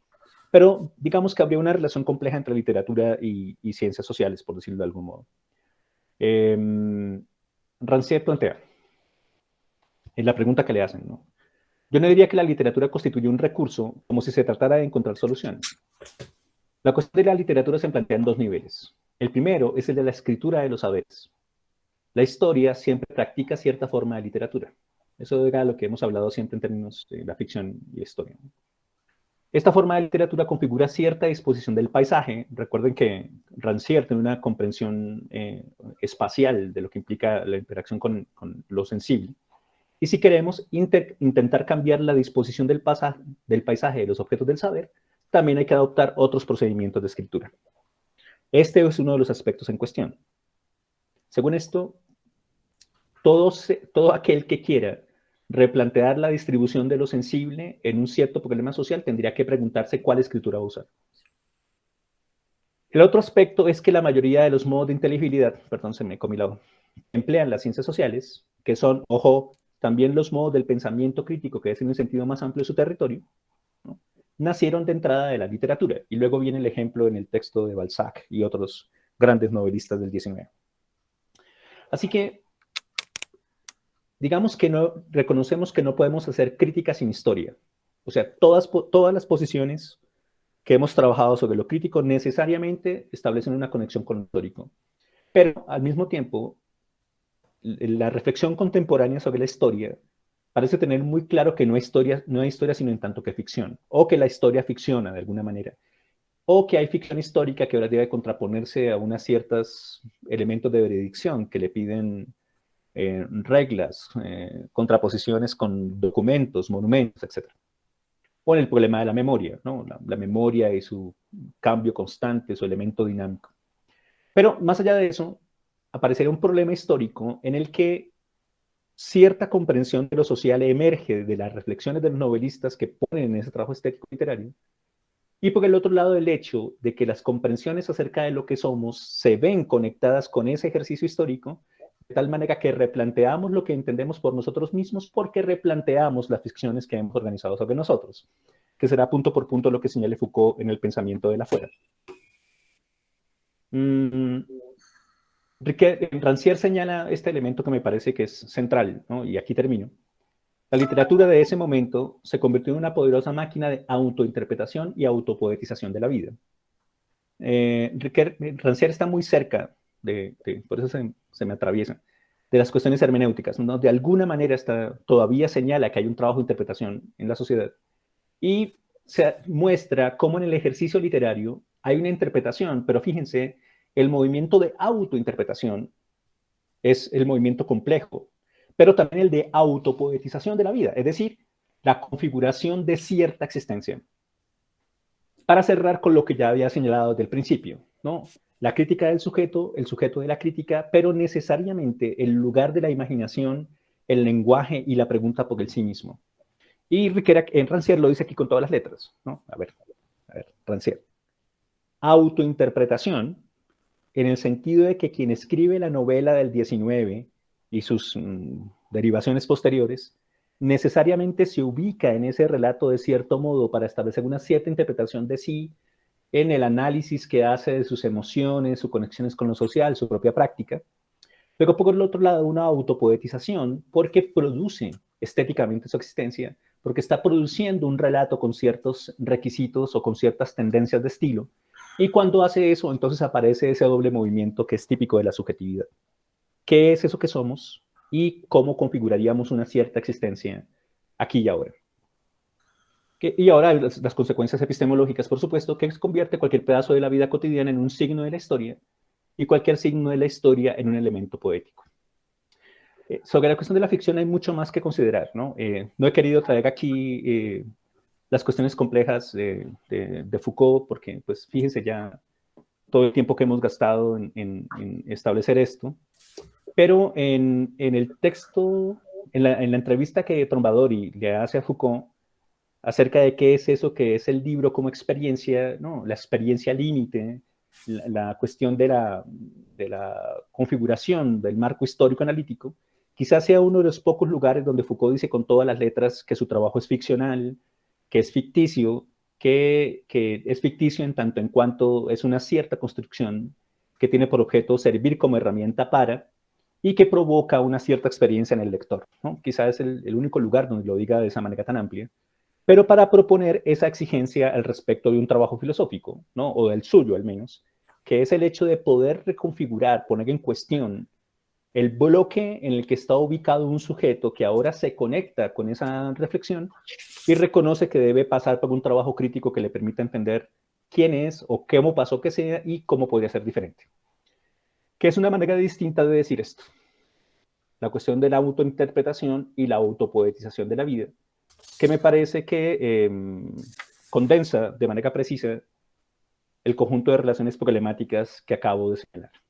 pero digamos que habría una relación compleja entre literatura y ciencias sociales, por decirlo de algún modo. Rancière plantea, en la pregunta que le hacen, ¿no? Yo no diría que la literatura constituye un recurso como si se tratara de encontrar soluciones. La cuestión de la literatura se plantea en dos niveles. El primero es el de la escritura de los saberes. La historia siempre practica cierta forma de literatura. Eso era lo que hemos hablado siempre en términos de la ficción y la historia. Esta forma de literatura configura cierta disposición del paisaje. Recuerden que Rancière tiene una comprensión espacial de lo que implica la interacción con lo sensible. Y si queremos intentar cambiar la disposición del paisaje de los objetos del saber, también hay que adoptar otros procedimientos de escritura. Este es uno de los aspectos en cuestión. Según esto, todo aquel que quiera replantear la distribución de lo sensible en un cierto problema social tendría que preguntarse cuál escritura va a usar. El otro aspecto es que la mayoría de los modos de inteligibilidad, perdón, se me comí la hoja, emplean las ciencias sociales, que son, ojo, también los modos del pensamiento crítico, que es en un sentido más amplio de su territorio, ¿no? Nacieron de entrada de la literatura, y luego viene el ejemplo en el texto de Balzac y otros grandes novelistas del XIX. Así que, digamos que reconocemos que no podemos hacer crítica sin historia. O sea, todas las posiciones que hemos trabajado sobre lo crítico necesariamente establecen una conexión con lo histórico. Pero, al mismo tiempo, la reflexión contemporánea sobre la historia parece tener muy claro que no hay historia sino en tanto que ficción, o que la historia ficciona de alguna manera, o que hay ficción histórica que ahora debe contraponerse a unos ciertos elementos de veredicción que le piden reglas, contraposiciones con documentos, monumentos, etc. O en el problema de la memoria, ¿no? La memoria y su cambio constante, su elemento dinámico. Pero más allá de eso, aparecería un problema histórico en el que cierta comprensión de lo social emerge de las reflexiones de los novelistas que ponen en ese trabajo estético literario, y por el otro lado el hecho de que las comprensiones acerca de lo que somos se ven conectadas con ese ejercicio histórico, de tal manera que replanteamos lo que entendemos por nosotros mismos porque replanteamos las ficciones que hemos organizado sobre nosotros, que será punto por punto lo que señale Foucault en el pensamiento del afuera. Rancière señala este elemento que me parece que es central, ¿no? Y aquí termino. La literatura de ese momento se convirtió en una poderosa máquina de autointerpretación y autopoetización de la vida. Rancière está muy cerca, por eso se me atraviesa, de las cuestiones hermenéuticas, ¿no? De alguna manera todavía señala que hay un trabajo de interpretación en la sociedad y se muestra cómo en el ejercicio literario hay una interpretación, pero fíjense, el movimiento de autointerpretación es el movimiento complejo, pero también el de autopoetización de la vida, es decir, la configuración de cierta existencia. Para cerrar con lo que ya había señalado desde el principio, ¿no? La crítica del sujeto, el sujeto de la crítica, pero necesariamente el lugar de la imaginación, el lenguaje y la pregunta por el sí mismo. Y Rancière lo dice aquí con todas las letras, ¿no? A ver, Rancière. Autointerpretación, en el sentido de que quien escribe la novela del 19 y sus derivaciones posteriores, necesariamente se ubica en ese relato de cierto modo para establecer una cierta interpretación de sí en el análisis que hace de sus emociones, sus conexiones con lo social, su propia práctica, pero por el otro lado una autopoetización porque produce estéticamente su existencia, porque está produciendo un relato con ciertos requisitos o con ciertas tendencias de estilo, y cuando hace eso, entonces aparece ese doble movimiento que es típico de la subjetividad. ¿Qué es eso que somos? Y cómo configuraríamos una cierta existencia aquí y ahora. Y ahora las consecuencias epistemológicas, por supuesto, que convierte cualquier pedazo de la vida cotidiana en un signo de la historia y cualquier signo de la historia en un elemento poético. Sobre la cuestión de la ficción hay mucho más que considerar, ¿no? No he querido traer aquí las cuestiones complejas de Foucault, porque, pues, fíjense ya todo el tiempo que hemos gastado en establecer esto. Pero en el texto, en la entrevista que Trombadori le hace a Foucault acerca de qué es eso que es el libro como experiencia, ¿no? La experiencia límite, la cuestión de la configuración del marco histórico analítico, quizás sea uno de los pocos lugares donde Foucault dice con todas las letras que su trabajo es ficcional, que es ficticio, que es ficticio en tanto en cuanto es una cierta construcción que tiene por objeto servir como herramienta para y que provoca una cierta experiencia en el lector, ¿no? Quizás es el único lugar donde lo diga de esa manera tan amplia, pero para proponer esa exigencia al respecto de un trabajo filosófico, ¿no? O del suyo al menos, que es el hecho de poder reconfigurar, poner en cuestión el bloque en el que está ubicado un sujeto que ahora se conecta con esa reflexión y reconoce que debe pasar por un trabajo crítico que le permita entender quién es o cómo pasó que sea y cómo podría ser diferente. Que es una manera distinta de decir esto. La cuestión de la autointerpretación y la autopoetización de la vida, que me parece que condensa de manera precisa el conjunto de relaciones problemáticas que acabo de señalar.